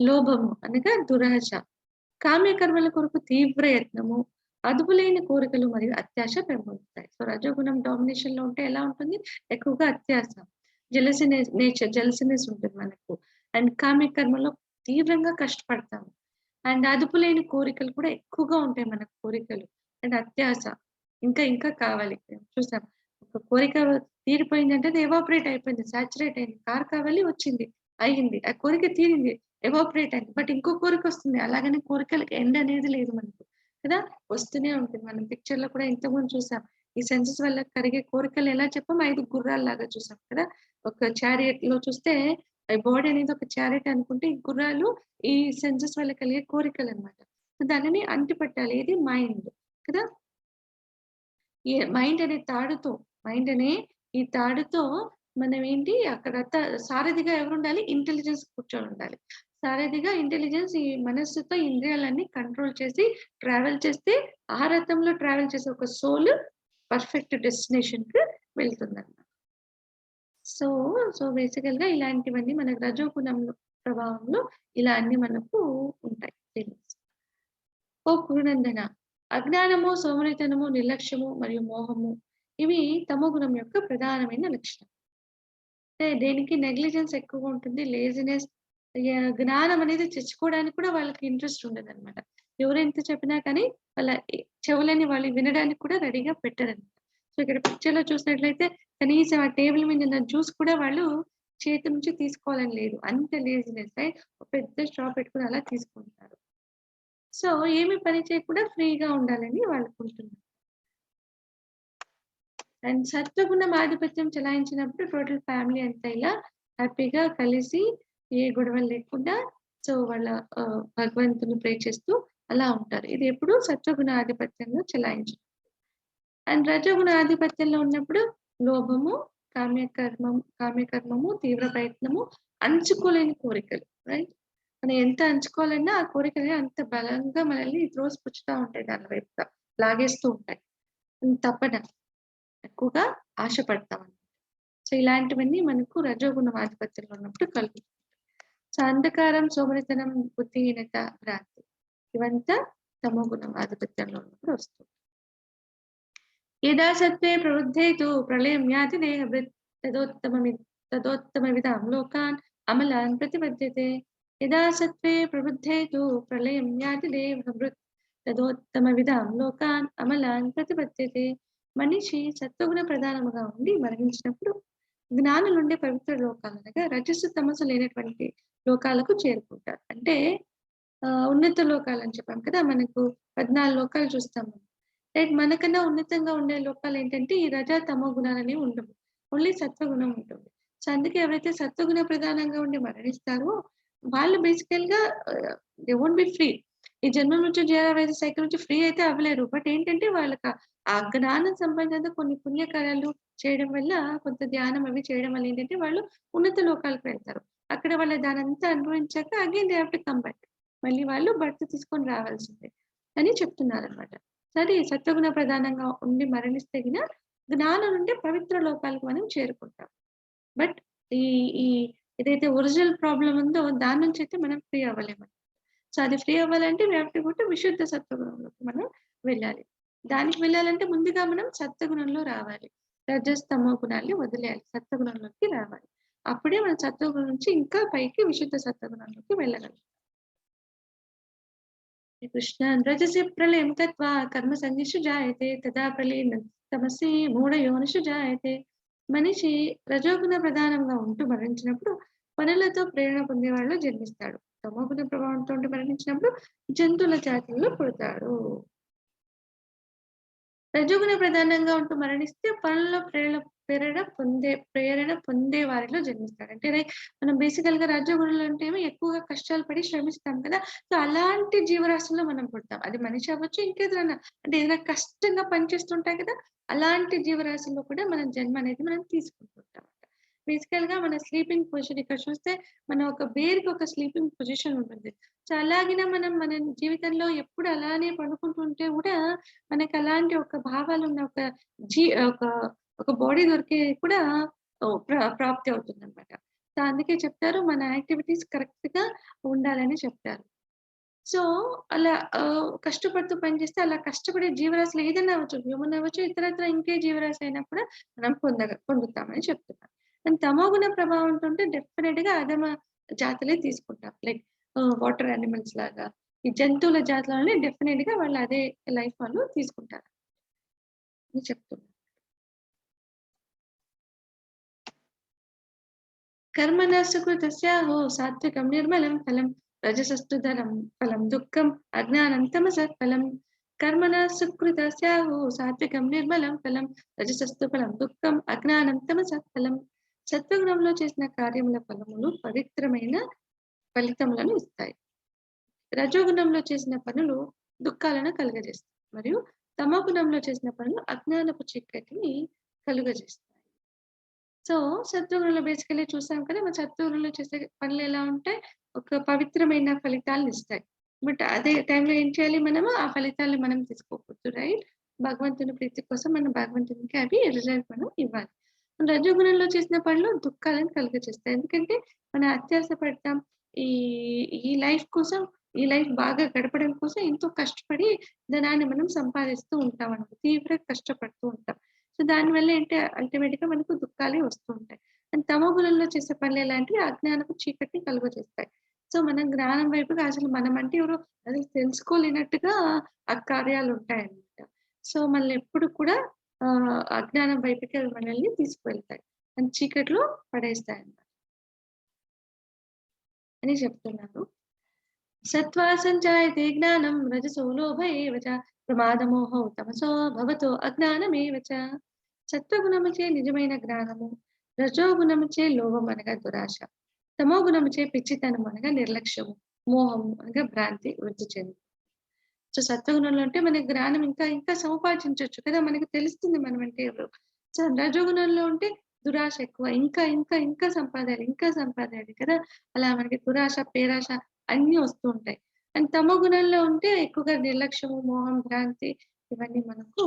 లోభము అనగా దురాశ, కామ్యకర్మల కొరకు తీవ్ర యత్నము, అదుపులేని కోరికలు మరియు అత్యాశ పెంపొందుతాయి. సో రజోగుణం డామినేషన్ లో ఉంటే ఎలా ఉంటుంది? ఎక్కువగా అత్యాశ, జెలసినెస్ ఉంటుంది మనకు. అండ్ కామ్యకర్మలో తీవ్రంగా కష్టపడతాము. అండ్ అదుపులేని కోరికలు కూడా ఎక్కువగా ఉంటాయి మనకు కోరికలు. అండ్ అత్యాశ, ఇంకా ఇంకా కావాలి. చూసాం ఒక కోరిక తీరిపోయిందంటే అది ఎవాపరేట్ అయిపోయింది. సాచురేట్ అయింది. కారు కావాలి వచ్చింది. అయింది. ఆ కోరిక తీరింది. ఎవాపరేట్ అయింది. బట్ ఇంకో కోరికొస్తుంది. అలాగని కోరికలకి ఎండ్ అనేది లేదు మనకు. కదా! వస్తూనే ఉంటుంది. మనం పిక్చర్‌లో కూడా ఇంతకుముందు చూసాం. ఈ సెన్సెస్ వల్ల కరిగే కోరికలు ఎలా చెప్పాం 5 గుర్రాల్లాగా చూసాం కదా! ఒక చారియట్‌లో చూస్తే బాడీ అనేది ఒక చారియట్ అనుకుంటే ఈ గుర్రాలు ఈ సెన్సెస్ వల్ల కలిగే కోరికలనమాట. దానిని అంటిపెట్టాలి. ఇది మైండ్ కదా! ఈ మైండ్ అనే తాడుతో మైండ్ అనే ఈ తాడుతో మనం ఏంటి అక్కడ సారథిగా ఎవరుండాలి? ఇంటెలిజెన్స్ కూర్చొనుండాలి. సారథిగా ఇంటెలిజెన్స్ ఈ మనస్సుతో ఇంద్రియాలన్నీ కంట్రోల్ చేసి ట్రావెల్ చేస్తే ఆ రథంలో ట్రావెల్ చేసే ఒక సోల్ పర్ఫెక్ట్ డెస్టినేషన్‌కి వెళ్తుందన్నమాట. సో, బేసికల్‌గా ఇలాంటివన్నీ మనకు రజోగుణంలో ప్రభావంలో ఇలా అన్నీ మనకు ఉంటాయి ఫీలింగ్స్. ఓ కురునందన! అజ్ఞానము, సోమరితనము, నిర్లక్ష్యము మరియు మోహము ఇవి తమోగుణం యొక్క ప్రధానమైన లక్షణం. అంటే దేనికి నెగ్లిజెన్స్ ఎక్కువగా ఉంటుంది. లేజినెస్ జ్ఞానం అనేది తెచ్చుకోవడానికి కూడా వాళ్ళకి ఇంట్రెస్ట్ ఉండదనమాట. ఎవరెంత చెప్పినా కానీ వాళ్ళ చెవులని వాళ్ళు వినడానికి కూడా రెడీగా పెట్టరనమాట. సో, ఇక్కడ పిక్చర్‌లో చూసినట్లయితే కనీసం ఆ టేబుల్ మీద ఉన్న జ్యూస్ కూడా వాళ్ళు చేతి నుంచి తీసుకోవాలని లేదు. అంత లేజినెస్ ఒక పెద్ద స్ట్రా పెట్టుకొని అలా తీసుకుంటారు. సో, ఏమి పని చేయకుండా ఫ్రీగా ఉండాలని వాళ్ళనుకుంటున్నారు. అండ్ సత్వగుణం ఆధిపత్యం చెలాయించినప్పుడు టోటల్ ఫ్యామిలీ అంతా ఇలా హ్యాపీగా కలిసి ఏ గొడవలు లేకుండా సో, వాళ్ళ భగవంతుని ప్రే చేస్తూ అలా ఉంటారు. ఇది ఎప్పుడు సత్వగుణ ఆధిపత్యంలో చెలాయించినప్పుడు. అండ్ రజోగుణ ఆధిపత్యంలో ఉన్నప్పుడు లోభము, కామ్యకర్మము, తీవ్ర ప్రయత్నము, అణచుకోలేని కోరికలు. రైట్? మనం ఎంత అంచుకోవాలన్నా ఆ కోరికలు అంత బలంగా మనల్ని త్రోసిపుచ్చుతా ఉంటాయి దాని వైపుగా. లాగేస్తూ ఉంటాయి. తపన ఎక్కువగా ఆశపడతాం. సో, ఇలాంటివన్నీ మనకు రజోగుణం ఆధిపత్యంలో ఉన్నప్పుడు కలుగుతాయి. సో, అంధకారం, సోమరితనం, బుద్ధిహీనత, భ్రాంతి ఇవంతా తమోగుణం ఆధిపత్యంలో ఉన్నప్పుడు వస్తుంది. యదా సత్వే ప్రవృద్ధే తు ప్రళయం యాతి దేహభృత్ తదోత్తమవిదాం లోకాన్ అమలాన్ ప్రతిపద్యతే. యదా సత్వే ప్రవృద్ధే తు ప్రళయం యాతి దేహభృత్ తదోత్తమవిదాం లోకాన్ అమలాన్ ప్రతిపద్యతే. మనిషి సత్వగుణ ప్రధానముగా ఉండి మరణించినప్పుడు జ్ఞానులుండే పవిత్ర లోకాలు అనగా రజస్సు తమస్సు లేనటువంటి లోకాలకు చేరుకుంటారు. అంటే ఉన్నత లోకాలు అని చెప్పాం కదా! మనకు 14 లోకాలు చూస్తాము. రైట్ మనకన్నా ఉన్నతంగా ఉండే లోకాలు ఏంటంటే ఈ రజ తమో గుణాలనేవి ఉండవు. ఓన్లీ సత్వగుణం ఉంటుంది. సో, అందుకే ఎవరైతే సత్వగుణ ప్రధానంగా ఉండి మరణిస్తారో వాళ్ళు బేసికల్‌గా దే వోంట్ బి ఫ్రీ. ఈ జన్మ మృత్యు జరావేద సైకిల్ నుంచి ఫ్రీ అయితే అవ్వలేరు. బట్ ఏంటంటే వాళ్ళకి ఆ జ్ఞానం సంబంధంగా కొన్ని పుణ్యకార్యాలు చేయడం వల్ల కొంత ధ్యానం అవి చేయడం వల్ల ఏంటంటే వాళ్ళు ఉన్నత లోకాలకు వెళ్తారు. అక్కడ వాళ్ళు దానంతా అనుభవించాక again they have to come back. మళ్ళీ వాళ్ళు బర్త్ తీసుకొని రావాల్సిందే అని చెప్తున్నారనమాట. సరే సత్వగుణ ప్రధానంగా ఉండి మరణిస్తే గిన జ్ఞానం నుండి పవిత్ర లోకాలకు మనం చేరుకుంటాం. బట్ ఈ ఈ ఏదైతే ఒరిజినల్ ప్రాబ్లమ్ ఉందో దాని నుంచి అయితే మనం ఫ్రీ అవ్వలేము. సో, అది ఫ్రీ అవ్వాలంటే we have to go to విశుద్ధ సత్వగుణంలోకి మనం వెళ్ళాలి. దానికి వెళ్ళాలంటే ముందుగా మనం సత్వగుణంలో రావాలి. రజస్, తమో గుణాల్ని వదిలేయాలి. సత్వగుణంలోకి రావాలి. అప్పుడే మనం సత్వగుణం నుంచి ఇంకా పైకి విశుద్ధ సత్వగుణంలోకి వెళ్ళగలం. కృష్ణ రజసి ప్రళయం గత్వా కర్మ సంధిషు జాయతే తదా ప్రళయన తమసి మూఢయోనిషు జాయతే. మనిషి రజోగుణ ప్రధానంగా ఉంటూ మరణించినప్పుడు పనులతో ప్రేరణ పొందేవాళ్ళు జన్మిస్తాడు. తమోగుణ ప్రభావంతో మరణించినప్పుడు జంతువుల జాతుల్లో పుడతాడు. రజోగుణ ప్రధానంగా ఉంటూ మరణిస్తే పనుల్లో ప్రేరణ పొందే వారిలో జన్మిస్తాడు. అంటే మనం బేసికల్‌గా రజోగుణంలో అంటే ఎక్కువగా కష్టాలు పడి శ్రమిస్తాం కదా! సో, అలాంటి జీవరాశుల్లో మనం పుడతాం. అది మనిషి అవ్వచ్చు, ఇంకేదైనా అంటే ఏదైనా కష్టంగా పనిచేస్తుంటాయి కదా! అలాంటి జీవరాశుల్లో కూడా మనం జన్మ అనేది మనం తీసుకుంటుంటాం. బేసికల్‌గా మన స్లీపింగ్ పొజిషన్ ఇక్కడ చూస్తే మనం ఒక బేర్‌కి ఒక స్లీపింగ్ పొజిషన్ ఉంటుంది. సో, అలాగిన మనం మన జీవితంలో ఎప్పుడు అలానే పడుకుంటూ ఉంటే కూడా మనకి అలాంటి ఒక భావాలున్న ఒక ఒక బాడీ దొరికే కూడా ప్రాప్తి అవుతుందన్నమాట. సో, అందుకే చెప్తారు మన యాక్టివిటీస్ కరెక్ట్‌గా ఉండాలని చెప్తారు. సో, అలా కష్టపడుతూ పనిచేస్తే అలా కష్టపడే జీవరాశులు ఏదైనా అవ్వచ్చు. హ్యూమన్ అవ్వచ్చు, ఇతరత్ర ఇంకే జీవరాశి అయినా కూడా మనం పొందుతామని చెప్తున్నారు. అండ్ తమోగుణ ప్రభావంతో ఉంటే డెఫినిట్‌గా అధమ జాతులే తీసుకుంటాం. లైక్ వాటర్ యానిమల్స్ లాగా ఈ జంతువుల జాతులని డెఫినిట్‌గా వాళ్ళు అదే లైఫ్ వాళ్ళు తీసుకుంటారు అని చెప్తున్నారు. कर्मणः सुकृतस्याहो सात्विकं निर्मलं फलं रजसस्तु धनं फलं दुःखम् अज्ञानं तमसः फलं कर्मणः सुकृतस्याहो सात्विकं निर्मलं फलं రజసస్తు ఫలం దుఃఖం అజ్ఞానం తమసః ఫలం. సత్వగుణంలో చేసిన కార్యముల ఫలములు పవిత్రమైన ఫలితములను ఇస్తాయి. రజోగుణంలో చేసిన పనులు దుఃఖాలను కలుగజేస్తాయి మరియు తమో గుణంలో చేసిన పనులు అజ్ఞానపు చీకటిని కలుగజేస్తాయి. సో సత్వగుణంలో బేసికలీ చూసాం కదా, మన సత్వగుణంలో చేసే పనులు ఎలా ఉంటాయి, ఒక పవిత్రమైన ఫలితాలను ఇస్తాయి. బట్ అదే టైంలో ఏం చేయాలి, మనము ఆ ఫలితాలను మనం తీసుకోకూడదు, రైట్? భగవంతుని ప్రీతి కోసం మనం భగవంతునికి అవి రిజల్ట్ మనం ఇవ్వాలి. రజోగుణంలో చేసిన పనులు దుఃఖాలను కలుగజేస్తాయి. ఎందుకంటే మనం అత్యాశ పడతాం, ఈ ఈ లైఫ్ కోసం, ఈ లైఫ్ బాగా గడపడం కోసం ఎంతో కష్టపడి ధనాన్ని మనం సంపాదిస్తూ ఉంటాం అన్నమాట, తీవ్రంగా కష్టపడుతూ ఉంటాం. సో దానివల్ల ఏంటి, అల్టిమేట్ గా మనకు దుఃఖాలే వస్తూ ఉంటాయి. అండ్ తమో గుణంలో చేసే పనులు ఎలాంటివి అజ్ఞానపు చీకటిని కలుగజేస్తాయి. సో మనం జ్ఞానం వైపుగా అసలు మనం అంటే ఎవరో అసలు తెలుసుకోలేనట్టుగా ఆ కార్యాలు ఉంటాయన్నమాట. సో మనల్ని ఎప్పుడు కూడా అజ్ఞానం వైపుకి అవి మనల్ని తీసుకువెళ్తాయి అండ్ చీకట్లో పడేస్తాయి అన్నమాట అని చెప్తున్నారు. సత్వా సంజాయతే జ్ఞానం రజసో లోభ ఏవ చ ప్రమాదమోహో తమసో భవతో అజ్ఞానమేవ చ. సత్వగుణముచే నిజమైన జ్ఞానము, రజోగుణముచే లోభం అనగా దురాశ, తమో గుణముచే పిచ్చితనం అనగా నిర్లక్ష్యము, మోహము అనగా భ్రాంతి వృద్ధి చెంది. సో సత్వగుణంలో అంటే మనకి జ్ఞానం ఇంకా ఇంకా సముపార్జించవచ్చు కదా, మనకి తెలుస్తుంది మనం అంటే ఎవరు. సో రజోగుణంలో ఉంటే దురాశ ఎక్కువ, ఇంకా ఇంకా ఇంకా సంపాదాలి కదా, అలా మనకి దురాశ పేరాశ అన్ని వస్తూ ఉంటాయి. అండ్ తమో గుణంలో ఉంటే ఎక్కువగా నిర్లక్ష్యము, మోహం, భ్రాంతి ఇవన్నీ మనకు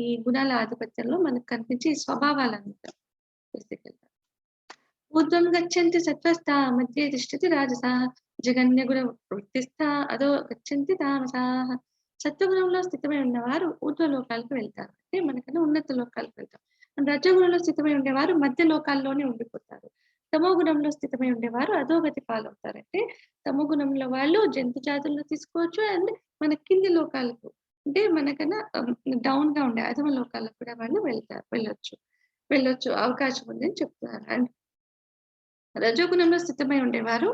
ఈ గుణాల ఆధిపత్యంలో మనకు కనిపించే స్వభావాలు అన్నమాట. ఊర్ధ్వం గచ్చంతి సత్వస్థా మధ్య తిష్టతి రాజసాః జగన్య గుణ వృత్తిస్థా అదో గచ్చంతి తామసాః. సత్వగుణంలో స్థితమై ఉన్నవారు ఊర్ధ్వ లోకాలకు వెళ్తారు, అంటే మనకన్నా ఉన్నత లోకాలకు వెళ్తారు. రజోగుణంలో స్థితమై ఉండేవారు మధ్య లోకాల్లోనే ఉండిపోతారు. తమో గుణంలో స్థితమై ఉండేవారు అధోగతి పాలవుతారు. అంటే తమో గుణంలో వాళ్ళు జంతు జాతుల్లో తీసుకోవచ్చు, అండ్ మన కింది లోకాలకు అంటే మనకన్నా డౌన్ గా ఉండే అధమ లోకాలకు కూడా వాళ్ళు వెళ్ళొచ్చు అవకాశం ఉందని చెప్తున్నారు. అండ్ రజోగుణంలో స్థితమై ఉండేవారు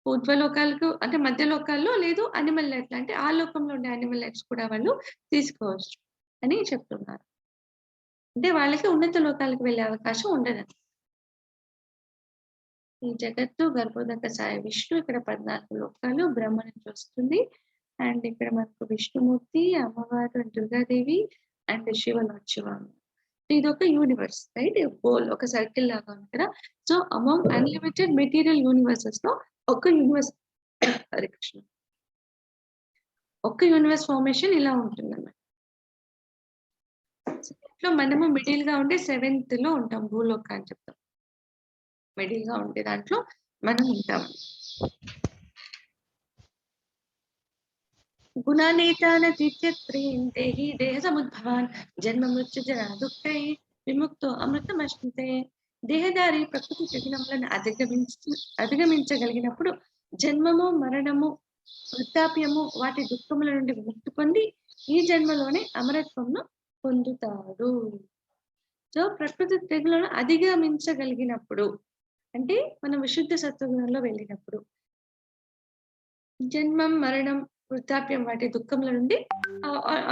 ఊర్ధ్వలోకాలకు అంటే మధ్య లోకాల్లో, లేదు అనిమల్ లైఫ్ అంటే ఆ లోకంలో ఉండే అనిమల్ లైఫ్స్ కూడా వాళ్ళు తీసుకోవచ్చు అని చెప్తున్నారు. అంటే వాళ్ళకి ఉన్నత లోకాలకు వెళ్ళే అవకాశం ఉండదని. ఈ జగత్తు గర్భోదక సాయి విష్ణు ఇక్కడ 14 లోకాలు బ్రహ్మ నుంచి వస్తుంది. అండ్ ఇక్కడ మనకు విష్ణుమూర్తి, అమ్మవారు దుర్గాదేవి అండ్ శివ. ఇది ఒక యూనివర్స్, రైట్? గోల్ ఒక సర్కిల్ లాగా ఉంది కదా. So among unlimited material universes లో ఒక యూనివర్స్, హరే కృష్ణ, ఒక్క యూనివర్స్ ఫార్మేషన్ ఇలా ఉంటుంది అన్నమాట. ఇంట్లో మనము మిడిల్ గా ఉండే 7th లో ఉంటాం, భూలోక అని చెప్తాం. మిడిల్ గా ఉండే దాంట్లో మనం ఉంటాం. గుణానేతానతీత్యత్రీం దేహి దేహ సముద్భవాన్ జన్మ మృత్యు జరా దుఃఖై విముక్తో అమృతమశ్నుతే. దేహదారి ప్రకృతి జగనములను అధిగమించగలిగినప్పుడు జన్మము, మరణము, వృద్ధాప్యము వాటి దుఃఖముల నుండి విముక్తి పొంది ఈ జన్మలోనే అమరత్వంను పొందుతాడు. సో ప్రకృతి తెగులను అధిగమించగలిగినప్పుడు అంటే మనం విశుద్ధ సత్వగుణంలో వెళ్ళినప్పుడు జన్మం, మరణం, వృద్ధాప్యం వాటి దుఃఖముల నుండి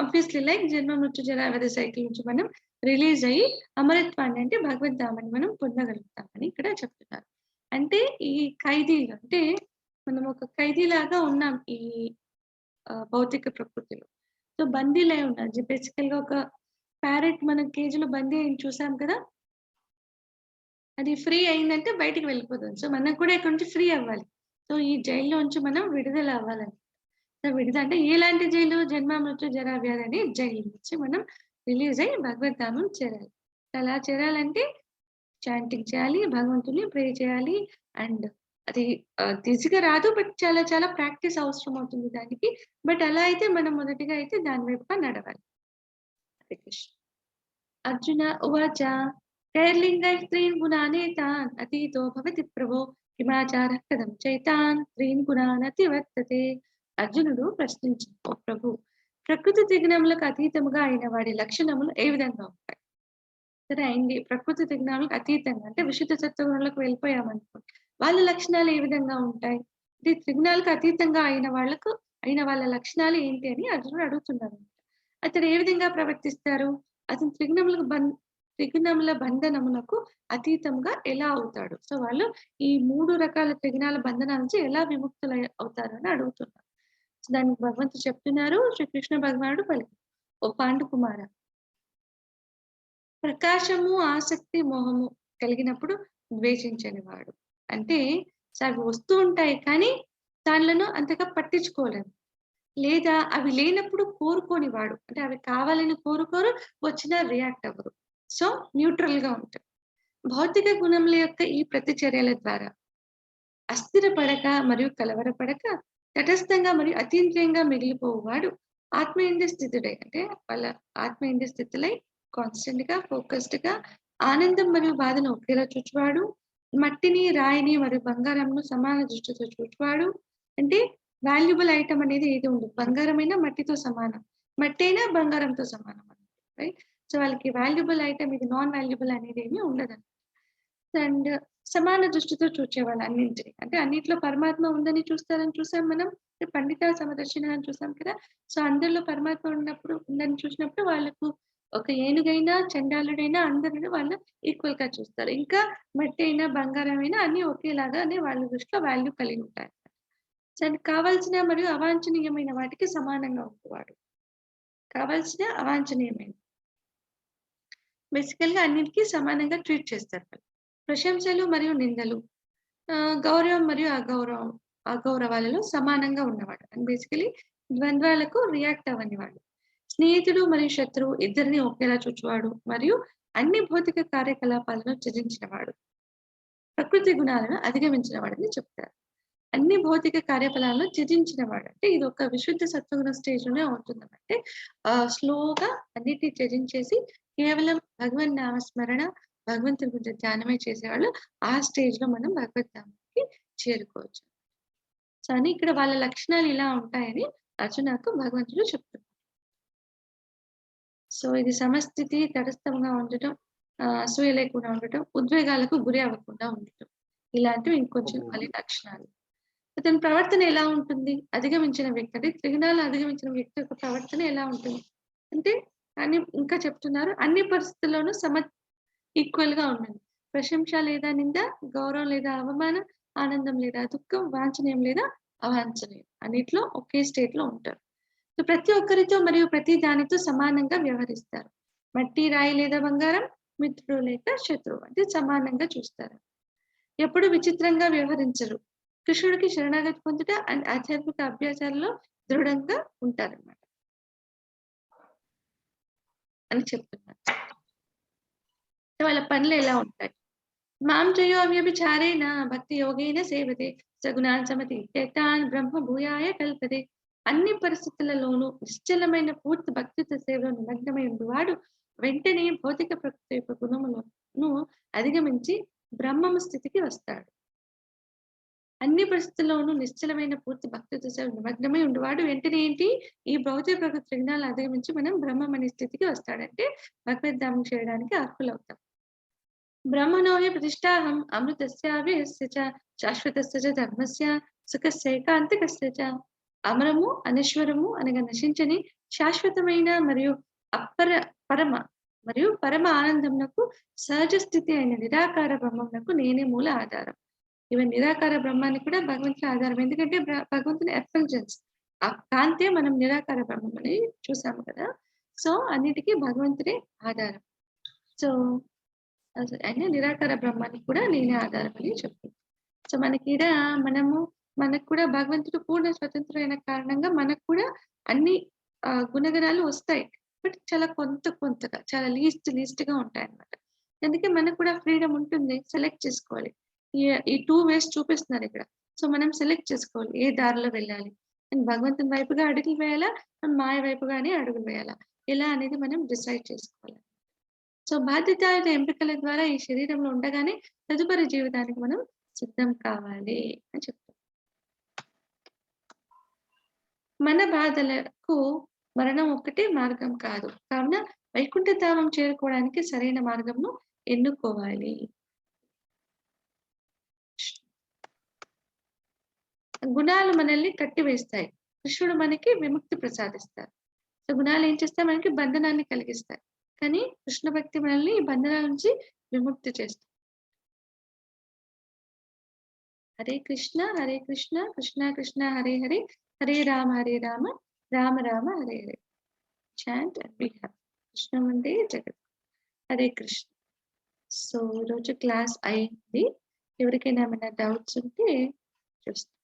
ఆబ్వియస్లీ లైక్ జన్మ మృత్యు జరా వ్యాధి సైకిల్ నుంచి మనం రిలీజ్ అయ్యి అమరత్వాన్ని అంటే భగవద్ధామని మనం పొందగలుగుతామని ఇక్కడ చెప్తున్నారు. అంటే ఈ ఖైదీలు అంటే మనం ఒక ఖైదీలాగా ఉన్నాం ఈ భౌతిక ప్రకృతిలో. సో బందీలై ఉన్నాం. బేసికల్ గా ఒక ప్యారెట్ మన కేజీలో బందీ అయింది చూసాం కదా, అది ఫ్రీ అయిందంటే బయటికి వెళ్ళిపోతుంది. సో మనం కూడా ఇక్కడ నుంచి ఫ్రీ అవ్వాలి. సో ఈ జైల్లో నుంచి మనం విడుదల అవ్వాలని. సో విడుదల అంటే ఎలాంటి జైలు, జన్మ మృత్యు జరా వ్యాధి అనే జైలు నుంచి మనం రిలీజ్ అయ్యి భగవద్ధామం చేరాలి. అలా చేరాలంటే చాంటింగ్ చేయాలి, భగవంతుని ప్రే చేయాలి. అండ్ అది ఈజీగా రాదు, బట్ చాలా చాలా ప్రాక్టీస్ అవసరం అవుతుంది దానికి. బట్ అలా అయితే మనం మొదటిగా అయితే దాని వైపుగా నడవాలి. హరే కృష్ణ. అర్జున ఉవాచ कैर्लिङ्गैः त्रीन् गुणानेतान् अतीतो भवति ప్రభో కిమాచార కథం చైతాన్ త్రీన్ గుణాన్ అతివర్తతే. అర్జునుడు ప్రశ్నించాడు, ఓ ప్రభు, ప్రకృతి త్రిగుణములకు అతీతముగా అయిన వాడి లక్షణములు ఏ విధంగా ఉంటాయి? సరే అయింది. ప్రకృతి త్రిగుణాలకు అతీతంగా అంటే విశుద్ధ సత్వగుణంలోకి వెళ్ళిపోయామనుకోండి. వాళ్ళ లక్షణాలు ఏ విధంగా ఉంటాయి? అంటే త్రిగుణాలకు అతీతంగా అయిన వాళ్ళ లక్షణాలు ఏంటి అని అర్జునుడు అడుగుతున్నారు. అతడు ఏ విధంగా ప్రవర్తిస్తారు? అతను త్రిగుణముల బంధనమునకు అతీతంగా ఎలా అవుతాడు? సో వాళ్ళు ఈ 3 రకాల త్రిగుణాల బంధనాల నుంచి ఎలా అవుతారు అని అడుగుతున్నారు. సో దానికి భగవంతుడు చెప్తున్నారు. శ్రీకృష్ణ భగవానుడు ఓ పాండు కుమార, ప్రకాశము, ఆసక్తి, మోహము కలిగినప్పుడు ద్వేషించని వాడు. అంటే అవి వస్తూ ఉంటాయి కానీ దానిలను అంతగా పట్టించుకోలేము. లేదా అవి లేనప్పుడు కోరుకోని వాడు. అంటే అవి కావాలని కోరుకోరు, వచ్చినా రియాక్ట్ అవ్వరు. సో న్యూట్రల్ గా ఉంటారు. భౌతిక గుణముల యొక్క ఈ ప్రతిచర్యల ద్వారా అస్థిరపడక మరియు కలవరపడక తటస్థంగా మరియు అతీంద్రియంగా మిగిలిపోవాడు ఆత్మేంద్రియ స్థితుడై. అంటే వాళ్ళ ఆత్మేంద్రియ స్థితులై కాన్స్టెంట్ గా ఫోకస్డ్ గా ఆనందం మరియు బాధను ఒకేలా చూచువాడు. మట్టిని, రాయిని మరియు బంగారంను సమాన దృష్టితో చూచువాడు. అంటే వాల్యుబుల్ ఐటమ్ అనేది ఏది ఉండదు. బంగారమైనా మట్టితో సమానం, మట్టి అయినా బంగారంతో సమానం రైట్. సో వాళ్ళకి వాల్యుబుల్ ఐటమ్ ఇది నాన్ వాల్యుబుల్ అనేది ఏమీ ఉండదు. అండ్ సమాన దృష్టితో చూచేవాళ్ళు అన్నింటినీ. అంటే అన్నిట్లో పరమాత్మ ఉందని చూసాం మనం. పండిత సమదర్శిన అని చూసాం కదా. సో అందరిలో పరమాత్మ ఉందని చూసినప్పుడు వాళ్ళకు ఒక ఏనుగైనా, చండాలుడైనా అందరిని వాళ్ళు ఈక్వల్ గా చూస్తారు. ఇంకా మట్టి అయినా, బంగారం అయినా అన్ని ఒకేలాగా అని వాళ్ళ దృష్టిలో వాల్యూ కలిగి ఉంటాయి. దానికి కావాల్సిన మరియు అవాంఛనీయమైన వాటికి సమానంగా ఉండేవాడు. కావాల్సిన అవాంఛనీయమైన బేసికల్ గా అన్నిటికీ సమానంగా ట్రీట్ చేస్తారు. ప్రశంసలు మరియు నిందలు, గౌరవం మరియు అగౌరవాలలో సమానంగా ఉన్నవాడు. అండ్ బేసికలీ ద్వంద్వాలకు రియాక్ట్ అవ్వనివాడు. స్నేహితుడు మరియు శత్రువు ఇద్దరిని ఒకేలా చూచువాడు మరియు అన్ని భౌతిక కార్యకలాపాలను త్యజించినవాడు. ప్రకృతి గుణాలను అధిగమించిన వాడని చెప్తారు. అన్ని భౌతిక కార్యకలాపాలను త్యజించినవాడు అంటే ఇది ఒక విశుద్ధ సత్వగుణ స్టేజ్ లోనే ఉంటుందంటే స్లోగా అన్నిటిని త్యజించేసి కేవలం భగవన్ నామస్మరణ, భగవంతుడి గురించి ధ్యానమే చేసేవాళ్ళు ఆ స్టేజ్ లో మనం భగవద్ధామానికి చేరుకోవచ్చు. సో అని ఇక్కడ వాళ్ళ లక్షణాలు ఇలా ఉంటాయని అర్జునకు భగవంతుడు చెప్తున్నారు. సో ఇది సమస్థితి, తటస్థంగా ఉండటం, అసూయ లేకుండా ఉండటం, ఉద్వేగాలకు గురి అవ్వకుండా ఉండటం, ఇలాంటివి ఇంకొంచెం వాళ్ళ లక్షణాలు. అతని ప్రవర్తన ఎలా ఉంటుంది? అధిగమించిన వ్యక్తి అంటే త్రిగుణాలను అధిగమించిన వ్యక్తి యొక్క ప్రవర్తన ఎలా ఉంటుంది అంటే ఇంకా చెప్తున్నారు అన్ని పరిస్థితుల్లోనూ ఈక్వల్ గా ఉండండి. ప్రశంస లేదా నింద, గౌరవం లేదా అవమానం, ఆనందం లేదా దుఃఖం, వాంఛనీయం లేదా అవాంఛనీయం అన్నిట్లో ఒకే స్టేట్ లో ఉంటారు. సో ప్రతి ఒక్కరితో మరియు ప్రతి దానితో సమానంగా వ్యవహరిస్తారు. మట్టి, రాయి లేదా బంగారం, మిత్రుడు లేక శత్రువు అంటే సమానంగా చూస్తారు. ఎప్పుడు విచిత్రంగా వ్యవహరించరు. కృష్ణుడికి శరణాగతి పొందుట అండ్ ఆధ్యాత్మిక అభ్యాసాలలో దృఢంగా ఉంటారన్నమాట అని చెప్తున్నారు. వాళ్ళ పనులు ఎలా ఉంటాయి? మాం చయో అవ్యభిచారేణ భక్తి యోగేన సేవతే సగుణాన్ సమతీతాన్ బ్రహ్మ భూయాయ కల్పతే. అన్ని పరిస్థితులలోనూ నిశ్చలమైన పూర్తి భక్తితో సేవలో నిమగ్నమై ఉండేవాడు వెంటనే భౌతిక ప్రకృతి యొక్క గుణములను అధిగమించి బ్రహ్మము స్థితికి వస్తాడు. అన్ని పరిస్థితుల్లోనూ నిశ్చలమైన పూర్తి భక్తితో సేవ నిమగ్నమై ఉండేవాడు వెంటనే ఏంటి ఈ భౌతిక ప్రకృతి త్రిగుణాలు అధిగమించి మనం బ్రహ్మం అనే స్థితికి వస్తాడంటే భగవద్ధామం చేయడానికి అర్హులవుతాం. బ్రహ్మణోహి ప్రతిష్టాహం అమృతస్యావ్యస్య చ శాశ్వతస్య చ ధర్మస్య సుఖస్యైకాంతికస్య చ. అమరము, అనశ్వరము అనగా నశించని శాశ్వతమైన మరియు పరమ ఆనందమునకు సహజ స్థితి అయిన నిరాకార బ్రహ్మమునకు నేనే మూల ఆధారం. ఈవెన్ నిరాకార బ్రహ్మానికి కూడా భగవంతుని ఆధారం. ఎందుకంటే భగవంతుని ఎఫల్జెన్స్, ఆ కాంతే మనం నిరాకార బ్రహ్మం అని చూసాము కదా. సో అన్నిటికీ భగవంతుడే ఆధారం. సో అయినా నిరాకార బ్రహ్మానికి కూడా నేనే ఆధారం అని చెప్తుంది. సో మనకు కూడా భగవంతుడు పూర్ణ స్వతంత్రమైన కారణంగా మనకు కూడా అన్ని గుణగణాలు వస్తాయి. బట్ చాలా కొంతగా చాలా లీస్ట్ గా ఉంటాయి అన్నమాట. అందుకే మనకు కూడా ఫ్రీడమ్ ఉంటుంది, సెలెక్ట్ చేసుకోవాలి. ఈ 2 ways చూపిస్తున్నారు ఇక్కడ. సో మనం సెలెక్ట్ చేసుకోవాలి ఏ దారిలో వెళ్ళాలి. అండ్ భగవంతుని వైపుగా అడుగులు వేయాలా, మాయ వైపుగానే అడుగులు వేయాలా, ఎలా అనేది మనం డిసైడ్ చేసుకోవాలి. సో బాధ్యత ఎంపికల ద్వారా ఈ శరీరంలో ఉండగానే తదుపరి జీవితానికి మనం సిద్ధం కావాలి అని చెప్తాం. మన బాధలకు మరణం ఒక్కటే మార్గం కాదు. కావున వైకుంఠధామం చేరుకోవడానికి సరైన మార్గంను ఎన్నుకోవాలి. గుణాలు మనల్ని కట్టివేస్తాయి, కృష్ణుడు మనకి విముక్తి ప్రసాదిస్తారు. సో గుణాలు ఏం చేస్తాయి? మనకి బంధనాన్ని కలిగిస్తాయి, కానీ కృష్ణ భక్తి మనల్ని ఈ బంధనాల నుంచి విముక్తి చేస్తుంది. Hare Krishna Krishna Krishna Hare Hare, Hare Rama Rama Rama Hare Hare. Chant and be happy. Krishna అంటే జగత్. హరే కృష్ణ. సో ఈరోజు క్లాస్ అయింది. ఎవరికైనా ఏమైనా డౌట్స్ ఉంటే చూస్తాం.